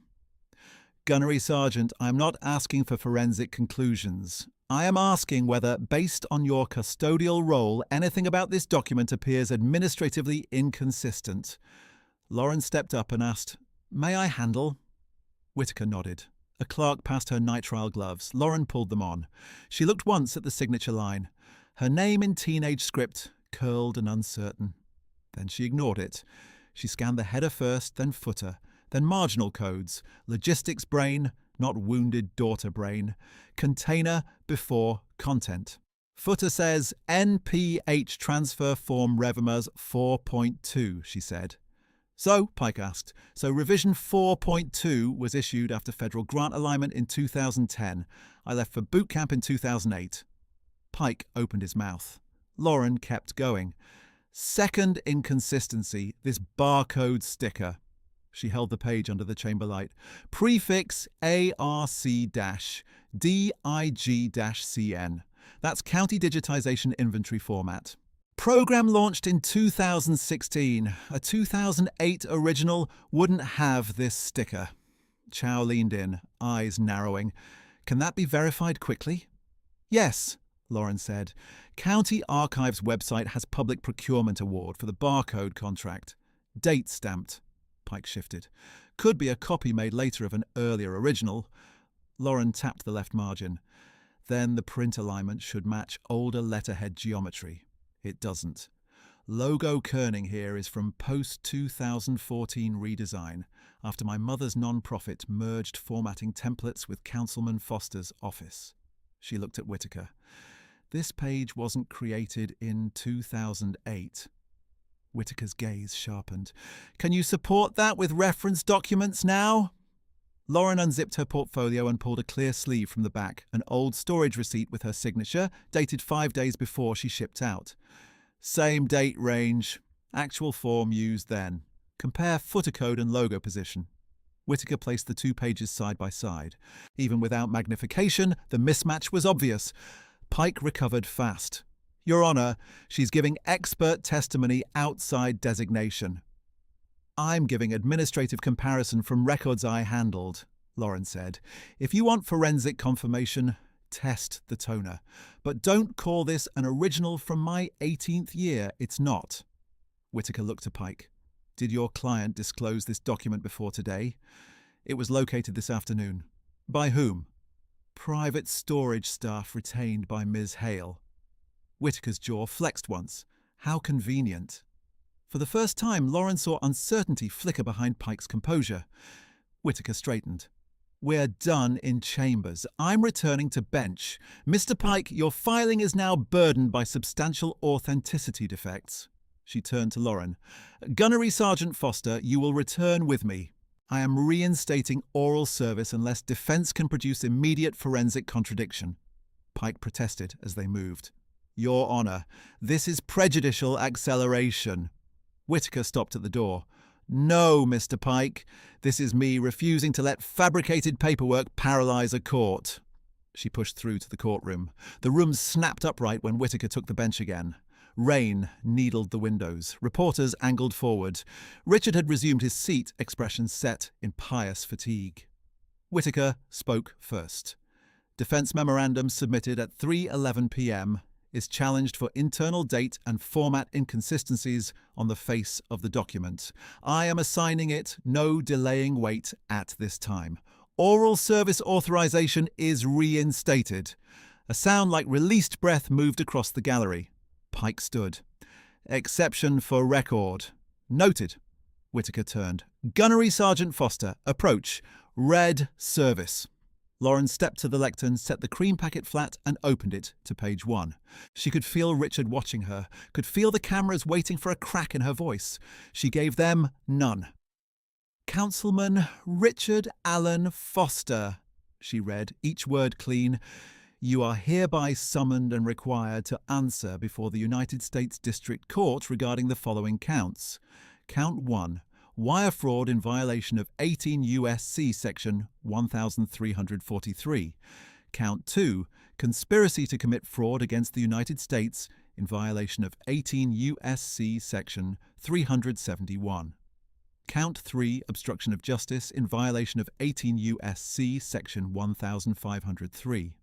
Gunnery Sergeant, I'm not asking for forensic conclusions. I am asking whether, based on your custodial role, anything about this document appears administratively inconsistent. Lauren stepped up and asked, "May I handle?" Whitaker nodded. A clerk passed her nitrile gloves. Lauren pulled them on. She looked once at the signature line. Her name in teenage script, curled and uncertain. Then she ignored it. She scanned the header first, then footer, then marginal codes, logistics brain, not wounded daughter brain, container before content. Footer says NPH transfer form Revemas 4.2, she said. So, Pike asked, so revision 4.2 was issued after federal grant alignment in 2010. I left for boot camp in 2008. Pike opened his mouth. Lauren kept going. Second inconsistency, this barcode sticker. She held the page under the chamber light. Prefix ARC-DIG-CN. That's County Digitization Inventory Format. Program launched in 2016. A 2008 original wouldn't have this sticker. Chow leaned in, eyes narrowing. Can that be verified quickly? Yes, Lauren said. County Archives website has public procurement award for the barcode contract. Date stamped. Pike shifted. Could be a copy made later of an earlier original. Lauren tapped the left margin. Then the print alignment should match older letterhead geometry. It doesn't. Logo kerning here is from post-2014 redesign, after my mother's non-profit merged formatting templates with Councilman Foster's office. She looked at Whitaker. This page wasn't created in 2008. Whitaker's gaze sharpened. Can you support that with reference documents now? Lauren unzipped her portfolio and pulled a clear sleeve from the back, an old storage receipt with her signature, dated 5 days before she shipped out. Same date range. Actual form used then. Compare footer code and logo position. Whitaker placed the 2 pages side by side. Even without magnification, the mismatch was obvious. Pike recovered fast. Your Honour, she's giving expert testimony outside designation. I'm giving administrative comparison from records I handled, Lauren said. If you want forensic confirmation, test the toner. But don't call this an original from my 18th year. It's not. Whitaker looked to Pike. Did your client disclose this document before today? It was located this afternoon. By whom? Private storage staff retained by Ms. Hale. Whitaker's jaw flexed once. How convenient. For the first time, Lauren saw uncertainty flicker behind Pike's composure. Whitaker straightened. We're done in chambers. I'm returning to bench. Mr. Pike, your filing is now burdened by substantial authenticity defects. She turned to Lauren. Gunnery Sergeant Foster, you will return with me. I am reinstating oral service unless defence can produce immediate forensic contradiction. Pike protested as they moved. Your Honour, this is prejudicial acceleration. Whitaker stopped at the door. No, Mr. Pike. This is me refusing to let fabricated paperwork paralyse a court. She pushed through to the courtroom. The room snapped upright when Whitaker took the bench again. Rain needled the windows. Reporters angled forward. Richard had resumed his seat, expression set in pious fatigue. Whitaker spoke first. Defence memorandum submitted at 3:11 p.m. is challenged for internal date and format inconsistencies on the face of the document. I am assigning it no delaying weight at this time. Oral service authorization is reinstated. A sound like released breath moved across the gallery. Pike stood. Exception for record. Noted. Whitaker turned. Gunnery Sergeant Foster, approach. Red service. Lauren stepped to the lectern, set the cream packet flat and opened it to page 1. She could feel Richard watching her, could feel the cameras waiting for a crack in her voice. She gave them none. Councilman Richard Allen Foster, she read, each word clean. You are hereby summoned and required to answer before the United States District Court regarding the following counts. Count 1. Wire fraud in violation of 18 U.S.C. Section 1343. Count 2. Conspiracy to commit fraud against the United States in violation of 18 U.S.C. Section 371. Count 3, obstruction of justice in violation of 18 U.S.C. section 1503.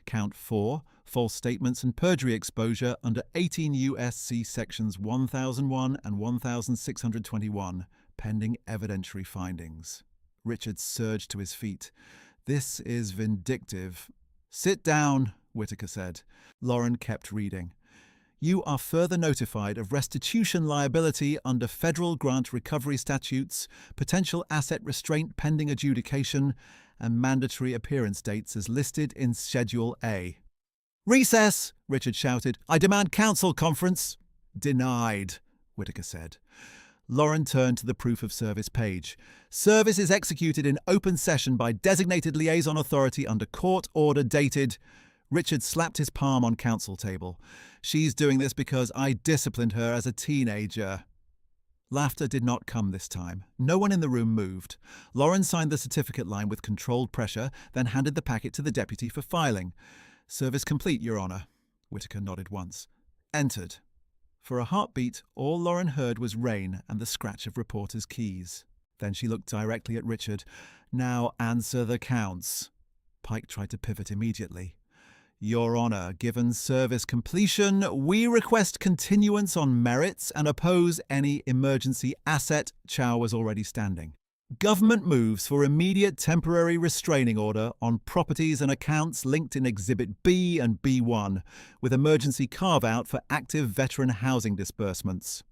Count 4, false statements and perjury exposure under 18 U.S.C. sections 1001 and 1621, pending evidentiary findings. Richard surged to his feet. This is vindictive. Sit down, Whitaker said. Lauren kept reading. You are further notified of restitution liability under federal grant recovery statutes, potential asset restraint pending adjudication, and mandatory appearance dates as listed in Schedule A. Recess! Richard shouted. I demand counsel conference. Denied, Whitaker said. Lauren turned to the proof of service page. Service is executed in open session by designated liaison authority under court order dated. Richard slapped his palm on counsel table. She's doing this because I disciplined her as a teenager. Laughter did not come this time. No one in the room moved. Lauren signed the certificate line with controlled pressure, then handed the packet to the deputy for filing. Service complete, Your Honour. Whitaker nodded once. Entered. For a heartbeat, all Lauren heard was rain and the scratch of reporters' keys. Then she looked directly at Richard. Now answer the counts. Pike tried to pivot immediately. Your Honour, given service completion, we request continuance on merits and oppose any emergency asset. Chow was already standing. Government moves for immediate temporary restraining order on properties and accounts linked in Exhibit B and B1, with emergency carve-out for active veteran housing disbursements.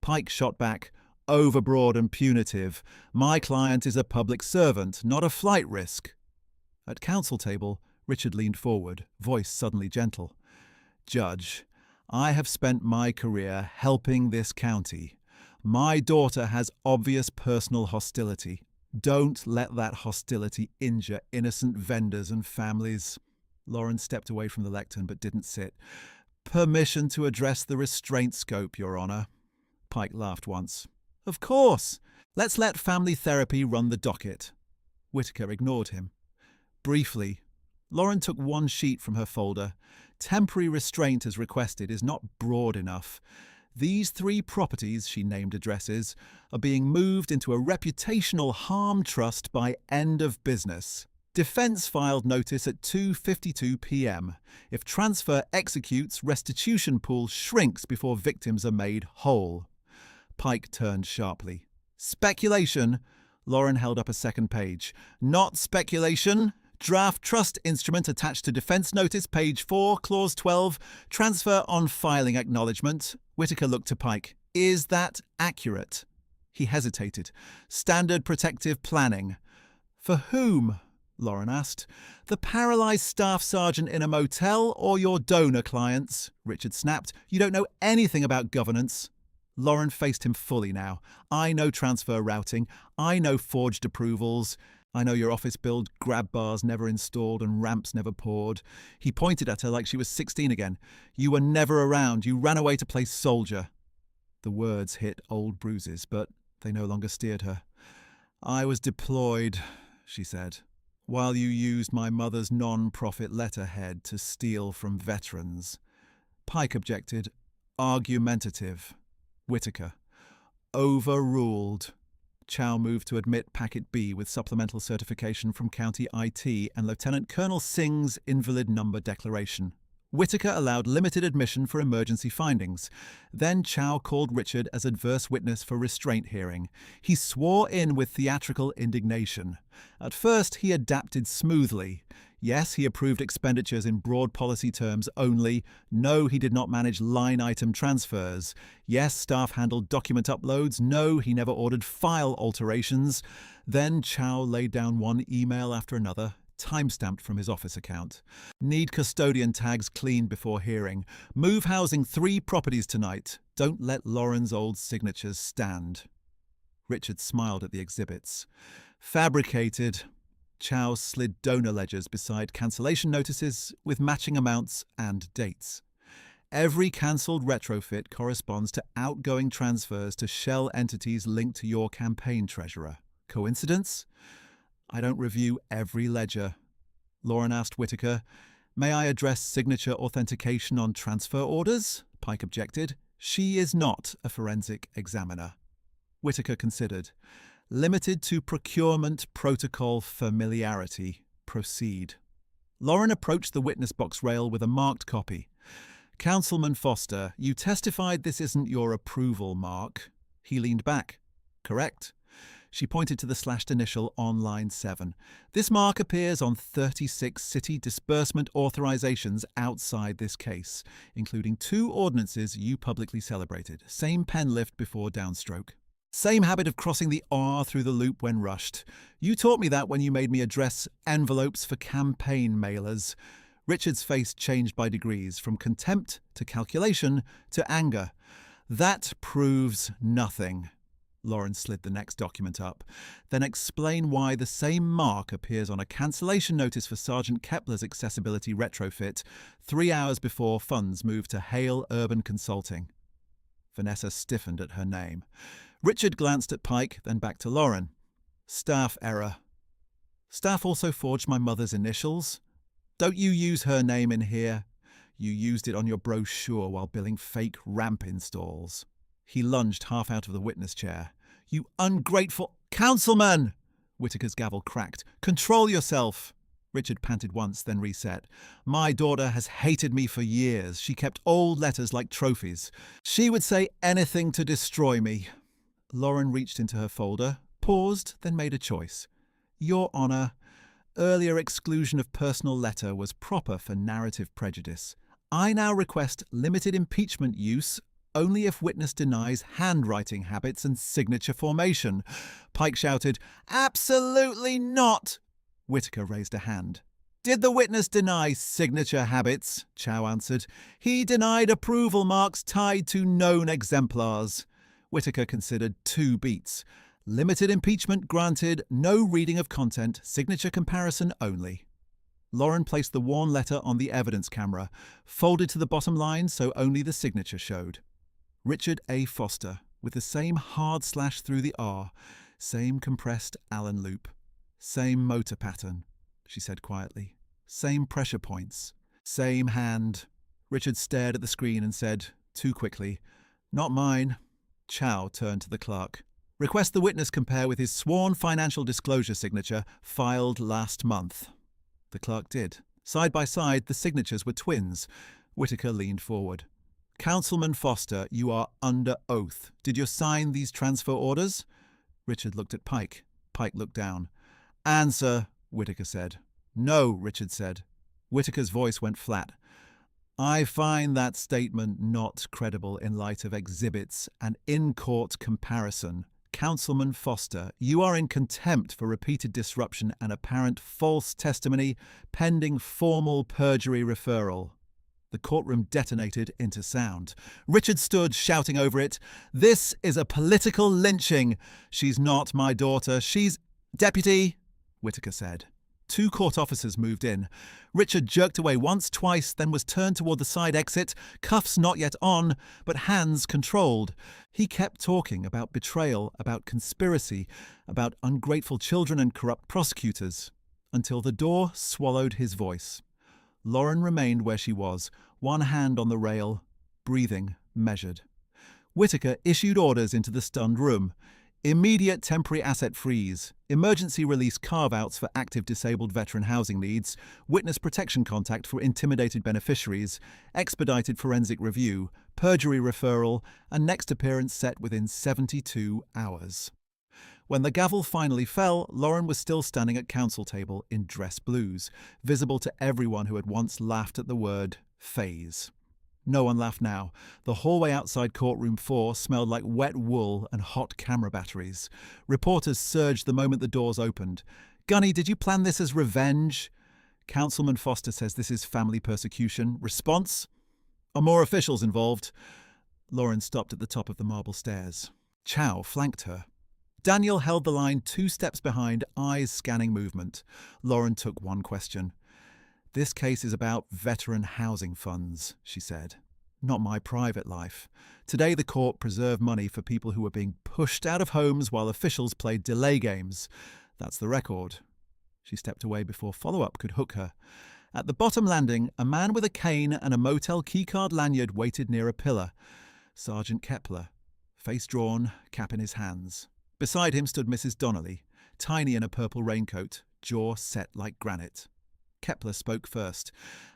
Pike shot back, overbroad and punitive. My client is a public servant, not a flight risk. At counsel table, Richard leaned forward, voice suddenly gentle. Judge, I have spent my career helping this county. My daughter has obvious personal hostility. Don't let that hostility injure innocent vendors and families. Lauren stepped away from the lectern but didn't sit. Permission to address the restraint scope, Your Honour. Pike laughed once. Of course. Let's let family therapy run the docket. Whitaker ignored him. Briefly, Lauren took one sheet from her folder. Temporary restraint as requested is not broad enough. These 3 properties, she named addresses, are being moved into a reputational harm trust by end of business. Defence filed notice at 2:52 p.m. If transfer executes, restitution pool shrinks before victims are made whole. Pike turned sharply. Speculation. Lauren held up a second page. Not speculation. Draft trust instrument attached to defence notice, page 4, clause 12. Transfer on filing acknowledgement. Whitaker looked to Pike. Is that accurate? He hesitated. Standard protective planning. For whom? Lauren asked. The paralysed staff sergeant in a motel or your donor clients? Richard snapped. You don't know anything about governance. Lauren faced him fully now. I know transfer routing. I know forged approvals. I know your office build grab bars never installed and ramps never poured. He pointed at her like she was 16 again. You were never around. You ran away to play soldier. The words hit old bruises, but they no longer steered her. I was deployed, she said, while you used my mother's non-profit letterhead to steal from veterans. Pike objected. Argumentative. Whitaker. Overruled. Chow moved to admit Packet B with supplemental certification from County IT and Lieutenant Colonel Singh's invalid number declaration. Whitaker allowed limited admission for emergency findings. Then Chow called Richard as adverse witness for restraint hearing. He swore in with theatrical indignation. At first, he adapted smoothly. Yes, he approved expenditures in broad policy terms only. No, he did not manage line-item transfers. Yes, staff handled document uploads. No, he never ordered file alterations. Then Chow laid down one email after another, time-stamped from his office account. Need custodian tags cleaned before hearing. Move housing 3 properties tonight. Don't let Lauren's old signatures stand. Richard smiled at the exhibits. Fabricated. Chow slid donor ledgers beside cancellation notices with matching amounts and dates. Every cancelled retrofit corresponds to outgoing transfers to shell entities linked to your campaign treasurer. Coincidence? I don't review every ledger. Lauren asked Whitaker, May I address signature authentication on transfer orders? Pike objected. She is not a forensic examiner. Whitaker considered. Limited to procurement protocol familiarity. Proceed. Lauren approached the witness box rail with a marked copy. Councilman Foster, you testified this isn't your approval mark. He leaned back. Correct. She pointed to the slashed initial on line 7. This mark appears on 36 city disbursement authorizations outside this case, including 2 ordinances you publicly celebrated. Same pen lift before downstroke. Same habit of crossing the R through the loop when rushed. You taught me that when you made me address envelopes for campaign mailers. Richard's face changed by degrees, from contempt to calculation to anger. That proves nothing. Lauren slid the next document up. Then explain why the same mark appears on a cancellation notice for Sergeant Kepler's accessibility retrofit 3 hours before funds moved to Hale Urban Consulting. Vanessa stiffened at her name. Richard glanced at Pike, then back to Lauren. Staff error. Staff also forged my mother's initials. Don't you use her name in here. You used it on your brochure while billing fake ramp installs. He lunged half out of the witness chair. You ungrateful councilman! Whitaker's gavel cracked. Control yourself! Richard panted once, then reset. My daughter has hated me for years. She kept old letters like trophies. She would say anything to destroy me. Lauren reached into her folder, paused, then made a choice. Your Honour, earlier exclusion of personal letter was proper for narrative prejudice. I now request limited impeachment use only if witness denies handwriting habits and signature formation. Pike shouted, Absolutely not! Whitaker raised a hand. Did the witness deny signature habits? Chow answered. He denied approval marks tied to known exemplars. Whitaker considered 2 beats. Limited impeachment granted, no reading of content, signature comparison only. Lauren placed the worn letter on the evidence camera, folded to the bottom line so only the signature showed. Richard A. Foster, with the same hard slash through the R, same compressed Allen loop. Same motor pattern, she said quietly. Same pressure points. Same hand. Richard stared at the screen and said, too quickly, Not mine. Chow turned to the clerk. Request the witness compare with his sworn financial disclosure signature filed last month. The clerk did. Side by side, the signatures were twins. Whitaker leaned forward. Councilman Foster, you are under oath. Did you sign these transfer orders? Richard looked at Pike. Pike looked down. Answer, Whitaker said. No, Richard said. Whitaker's voice went flat. I find that statement not credible in light of exhibits and in-court comparison. Councilman Foster, you are in contempt for repeated disruption and apparent false testimony pending formal perjury referral. The courtroom detonated into sound. Richard stood shouting over it, This is a political lynching. She's not my daughter. She's... Deputy, Whitaker said. 2 court officers moved in. Richard jerked away once, twice, then was turned toward the side exit, cuffs not yet on, but hands controlled. He kept talking about betrayal, about conspiracy, about ungrateful children and corrupt prosecutors, until the door swallowed his voice. Lauren remained where she was, one hand on the rail, breathing measured. Whitaker issued orders into the stunned room. Immediate temporary asset freeze, emergency release carve-outs for active disabled veteran housing needs, witness protection contact for intimidated beneficiaries, expedited forensic review, perjury referral, and next appearance set within 72 hours. When the gavel finally fell, Lauren was still standing at counsel table in dress blues, visible to everyone who had once laughed at the word phase. No one laughed now. The hallway outside courtroom 4 smelled like wet wool and hot camera batteries. Reporters surged the moment the doors opened. Gunny, did you plan this as revenge? Councilman Foster says this is family persecution. Response? Are more officials involved? Lauren stopped at the top of the marble stairs. Chow flanked her. Daniel held the line 2 steps behind, eyes scanning movement. Lauren took one question. This case is about veteran housing funds, she said. Not my private life. Today the court preserved money for people who were being pushed out of homes while officials played delay games. That's the record. She stepped away before follow-up could hook her. At the bottom landing, a man with a cane and a motel keycard lanyard waited near a pillar. Sergeant Kepler. face drawn, cap in his hands. Beside him stood Mrs. Donnelly, tiny in a purple raincoat, jaw set like granite. Kepler spoke first.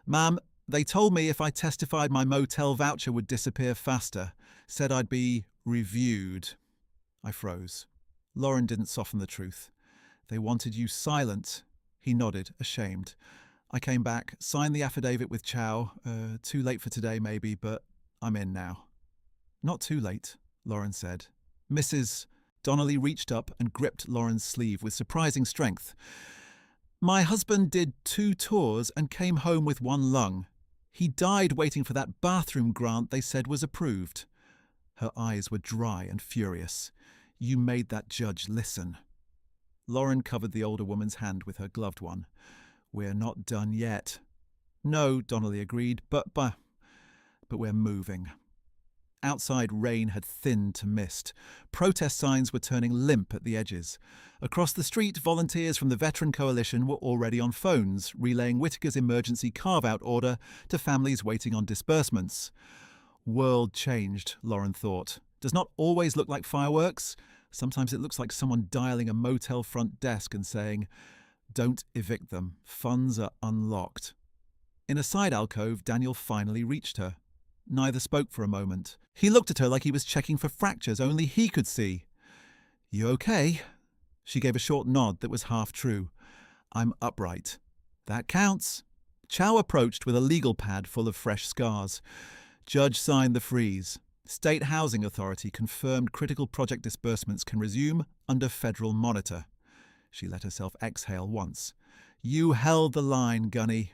"Ma'am, they told me if I testified my motel voucher would disappear faster. Said I'd be reviewed." I froze. Lauren didn't soften the truth. "They wanted you silent." He nodded, ashamed. I came back, signed the affidavit with Chow. Too late for today, maybe, but I'm in now. "Not too late," Lauren said. Mrs. Donnelly reached up and gripped Lauren's sleeve with surprising strength. "My husband did 2 tours and came home with 1 lung. He died waiting for that bathroom grant they said was approved." Her eyes were dry and furious. "You made that judge listen." Lauren covered the older woman's hand with her gloved one. "We're not done yet." "No," Donnelly agreed, but we're moving." Outside, rain had thinned to mist. Protest signs were turning limp at the edges. Across the street, volunteers from the Veteran Coalition were already on phones, relaying Whittaker's emergency carve-out order to families waiting on disbursements. World changed, Lauren thought. Does not always look like fireworks. Sometimes it looks like someone dialing a motel front desk and saying, "Don't evict them. Funds are unlocked." In a side alcove, Daniel finally reached her. Neither spoke for a moment. He looked at her like he was checking for fractures only he could see. "You okay?" She gave a short nod that was half true. "I'm upright." "That counts." Chow approached with a legal pad full of fresh scars. Judge signed the freeze. State Housing Authority confirmed critical project disbursements can resume under federal monitor. She let herself exhale once. "You held the line, Gunny."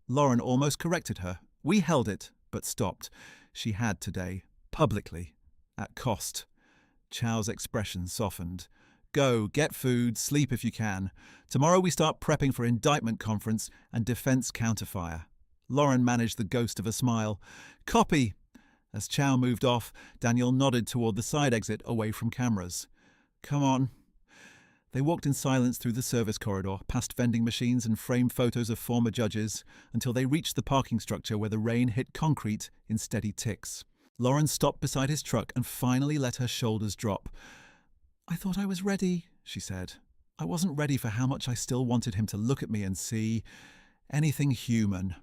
Lauren almost corrected her. "We held it, but stopped. She had today, publicly, at cost." Chow's expression softened. "Go, get food, sleep if you can. Tomorrow we start prepping for indictment conference and defense counterfire." Lauren managed the ghost of a smile. "Copy." As Chow moved off, Daniel nodded toward the side exit away from cameras. "Come on." They walked in silence through the service corridor, past vending machines and framed photos of former judges, until they reached the parking structure where the rain hit concrete in steady ticks. Lauren stopped beside his truck and finally let her shoulders drop. "I thought I was ready," she said. "I wasn't ready for how much I still wanted him to look at me and see anything human."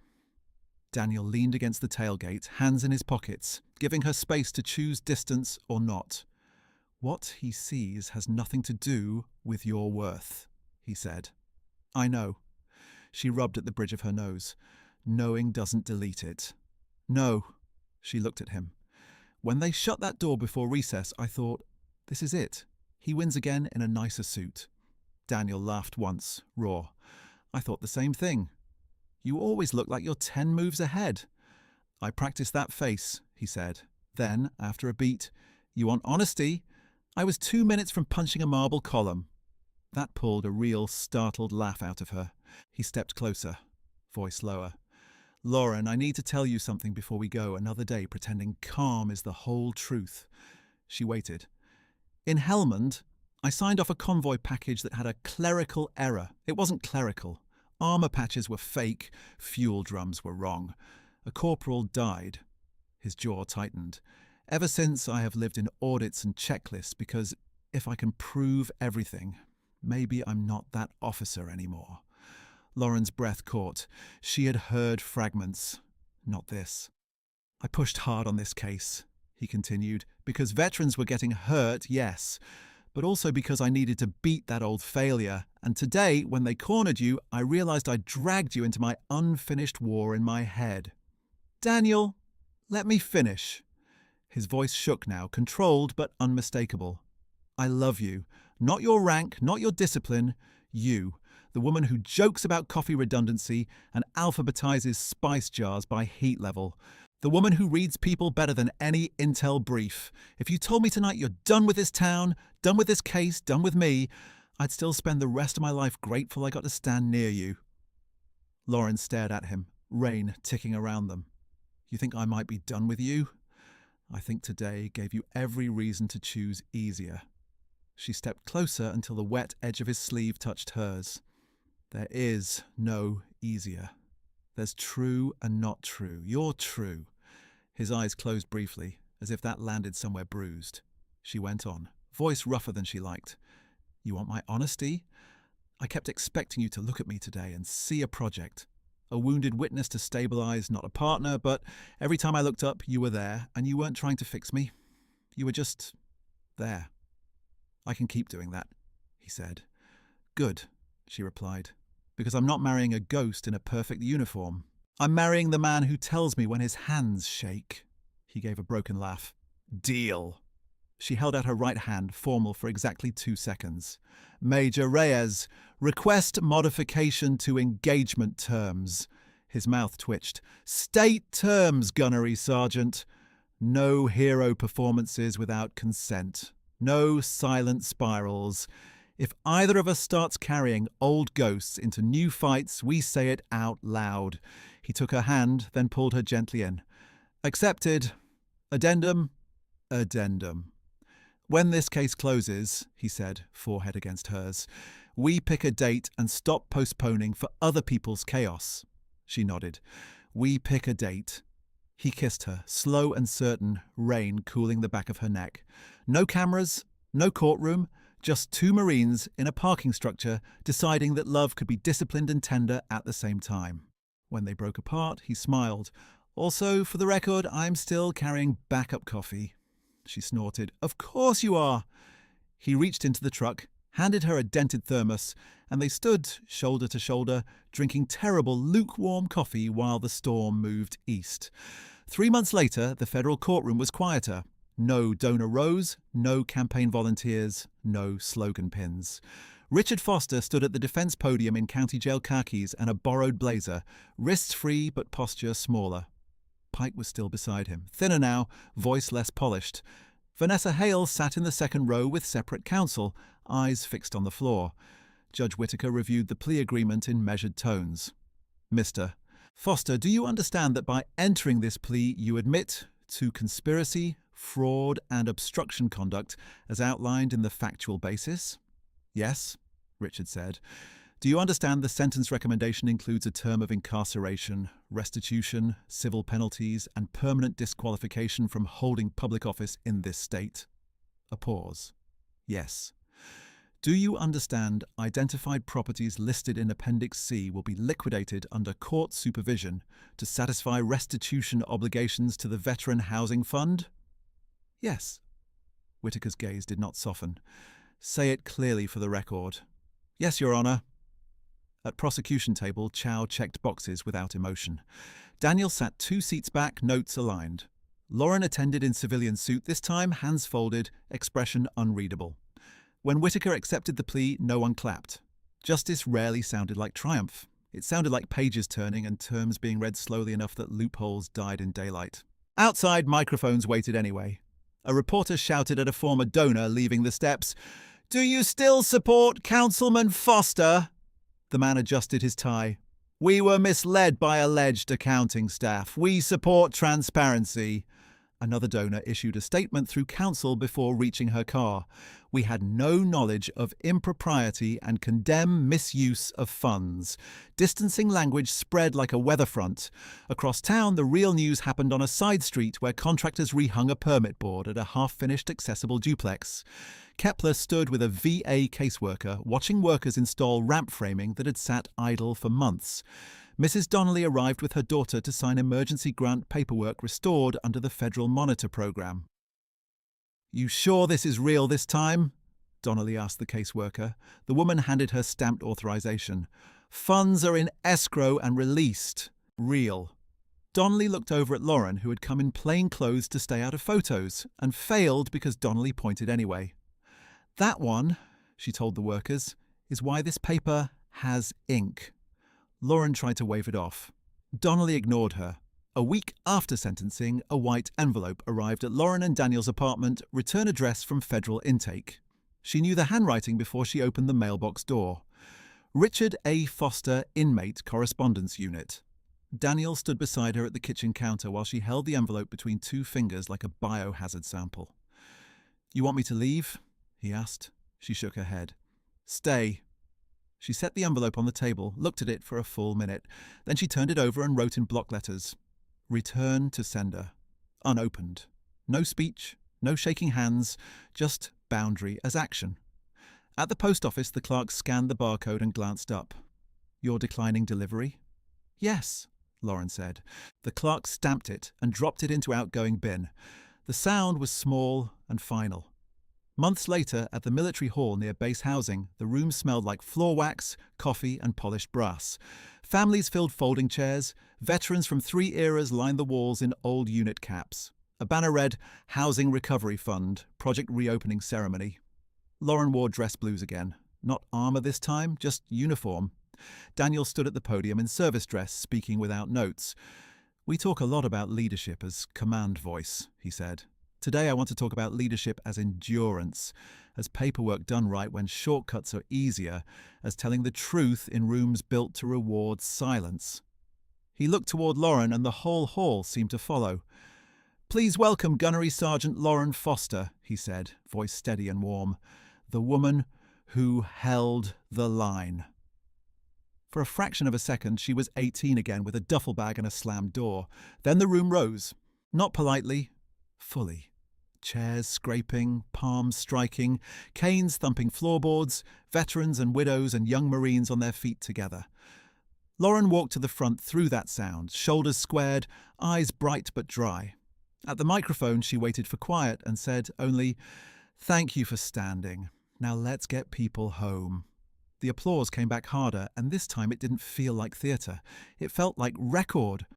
Daniel leaned against the tailgate, hands in his pockets, giving her space to choose distance or not. "What he sees has nothing to do with your worth," he said. "I know." She rubbed at the bridge of her nose. "Knowing doesn't delete it." "No." She looked at him. "When they shut that door before recess, I thought, this is it. He wins again in a nicer suit." Daniel laughed once, raw. "I thought the same thing. You always look like you're 10 moves ahead." "I practiced that face," he said. Then, after a beat, "You want honesty? I was 2 minutes from punching a marble column." That pulled a real startled laugh out of her. He stepped closer, voice lower. "Lauren, I need to tell you something before we go another day pretending calm is the whole truth." She waited. "In Helmand, I signed off a convoy package that had a clerical error. It wasn't clerical. Armour patches were fake, fuel drums were wrong. A corporal died." His jaw tightened. "Ever since, I have lived in audits and checklists because if I can prove everything, maybe I'm not that officer anymore." Lauren's breath caught. She had heard fragments. Not this. "I pushed hard on this case," he continued, "because veterans were getting hurt, yes, but also because I needed to beat that old failure. And today, when they cornered you, I realized I dragged you into my unfinished war in my head." "Daniel, let me finish." His voice shook now, controlled but unmistakable. "I love you. Not your rank, not your discipline. You, the woman who jokes about coffee redundancy and alphabetizes spice jars by heat level. The woman who reads people better than any intel brief. If you told me tonight you're done with this town, done with this case, done with me, I'd still spend the rest of my life grateful I got to stand near you." Lauren stared at him, rain ticking around them. "You think I might be done with you? I think today gave you every reason to choose easier." She stepped closer until the wet edge of his sleeve touched hers. "There is no easier. There's true and not true. You're true." His eyes closed briefly, as if that landed somewhere bruised. she went on, voice rougher than she liked. You want my honesty? I kept expecting you to look at me today and see a project. A wounded witness to stabilize, not a partner, but every time I looked up, you were there, and you weren't trying to fix me. You were just there. I can keep doing that, he said. Good, she replied, because I'm not marrying a ghost in a perfect uniform. I'm marrying the man who tells me when his hands shake. He gave a broken laugh. Deal. She held out her right hand, formal for exactly 2 seconds. Major Reyes, request modification to engagement terms. His mouth twitched. State terms, Gunnery Sergeant. No hero performances without consent. No silent spirals. If either of us starts carrying old ghosts into new fights, we say it out loud. He took her hand, then pulled her gently in. Accepted. Addendum. Addendum. When this case closes, he said, forehead against hers, we pick a date and stop postponing for other people's chaos. She nodded. We pick a date. He kissed her, slow and certain, rain cooling the back of her neck. No cameras, no courtroom, just 2 Marines in a parking structure deciding that love could be disciplined and tender at the same time. When they broke apart, he smiled. Also, for the record, I'm still carrying backup coffee. She snorted. Of course you are. He reached into the truck, handed her a dented thermos, and they stood, shoulder to shoulder, drinking terrible lukewarm coffee while the storm moved east. 3 months later, the federal courtroom was quieter. No donor rows, no campaign volunteers, no slogan pins. Richard Foster stood at the defence podium in county jail khakis and a borrowed blazer, wrists free but posture smaller. Pike was still beside him, thinner now, voice less polished. Vanessa Hale sat in the second row with separate counsel, eyes fixed on the floor. Judge Whittaker reviewed the plea agreement in measured tones. Mr. Foster, do you understand that by entering this plea you admit to conspiracy, fraud and obstruction conduct as outlined in the factual basis? Yes, Richard said. Do you understand the sentence recommendation includes a term of incarceration, restitution, civil penalties, and permanent disqualification from holding public office in this state? A pause. Yes. Do you understand identified properties listed in Appendix C will be liquidated under court supervision to satisfy restitution obligations to the Veteran Housing Fund? Yes. Whittaker's gaze did not soften. Say it clearly for the record. Yes, Your Honour. At prosecution table, Chow checked boxes without emotion. Daniel sat 2 seats back, notes aligned. Lauren attended in civilian suit, this time hands folded, expression unreadable. When Whittaker accepted the plea, no one clapped. Justice rarely sounded like triumph. It sounded like pages turning and terms being read slowly enough that loopholes died in daylight. Outside, microphones waited anyway. A reporter shouted at a former donor leaving the steps, "Do you still support Councilman Foster?" The man adjusted his tie. "We were misled by alleged accounting staff. We support transparency." Another donor issued a statement through counsel before reaching her car. "We had no knowledge of impropriety and condemn misuse of funds." Distancing language spread like a weather front. Across town, the real news happened on a side street where contractors rehung a permit board at a half-finished accessible duplex. Kepler stood with a VA caseworker watching workers install ramp framing that had sat idle for months. Mrs. Donnelly arrived with her daughter to sign emergency grant paperwork restored under the Federal Monitor Program. "You sure this is real this time?" Donnelly asked the caseworker. The woman handed her stamped authorization. "Funds are in escrow and released. Real." Donnelly looked over at Lauren, who had come in plain clothes to stay out of photos, and failed because Donnelly pointed anyway. "That one," she told the workers, "is why this paper has ink." Lauren tried to wave it off. Donnelly ignored her. A week after sentencing, a white envelope arrived at Lauren and Daniel's apartment, return address from federal intake. She knew the handwriting before she opened the mailbox door. Richard A. Foster, Inmate Correspondence Unit. Daniel stood beside her at the kitchen counter while she held the envelope between 2 fingers like a biohazard sample. "You want me to leave?" he asked. She shook her head. "Stay." She set the envelope on the table, looked at it for a full minute. Then she turned it over and wrote in block letters, "Return to sender." Unopened. No speech, No shaking hands, just boundary as action. At the post office, the clerk scanned the barcode and glanced up. You're declining delivery? Yes, Lauren said. The clerk stamped it and dropped it into outgoing bin. The sound was small and final. Months later, at the military hall near base housing, the room smelled like floor wax, coffee, and polished brass. Families filled folding chairs. Veterans from 3 eras lined the walls in old unit caps. A banner read, Housing Recovery Fund, Project Reopening Ceremony. Lauren wore dress blues again. Not armor this time, just uniform. Daniel stood at the podium in service dress, speaking without notes. We talk a lot about leadership as command voice, he said. Today I want to talk about leadership as endurance, as paperwork done right when shortcuts are easier, as telling the truth in rooms built to reward silence. He looked toward Lauren and the whole hall seemed to follow. Please welcome Gunnery Sergeant Lauren Foster, he said, voice steady and warm. The woman who held the line. For a fraction of a second, she was 18 again with a duffel bag and a slammed door. Then the room rose. Not politely, fully. Chairs scraping, palms striking, canes thumping floorboards, veterans and widows and young Marines on their feet together. Lauren walked to the front through that sound, shoulders squared, eyes bright but dry. At the microphone, she waited for quiet and said only, "Thank you for standing. Now let's get people home." The applause came back harder, and this time it didn't feel like theatre. It felt like record,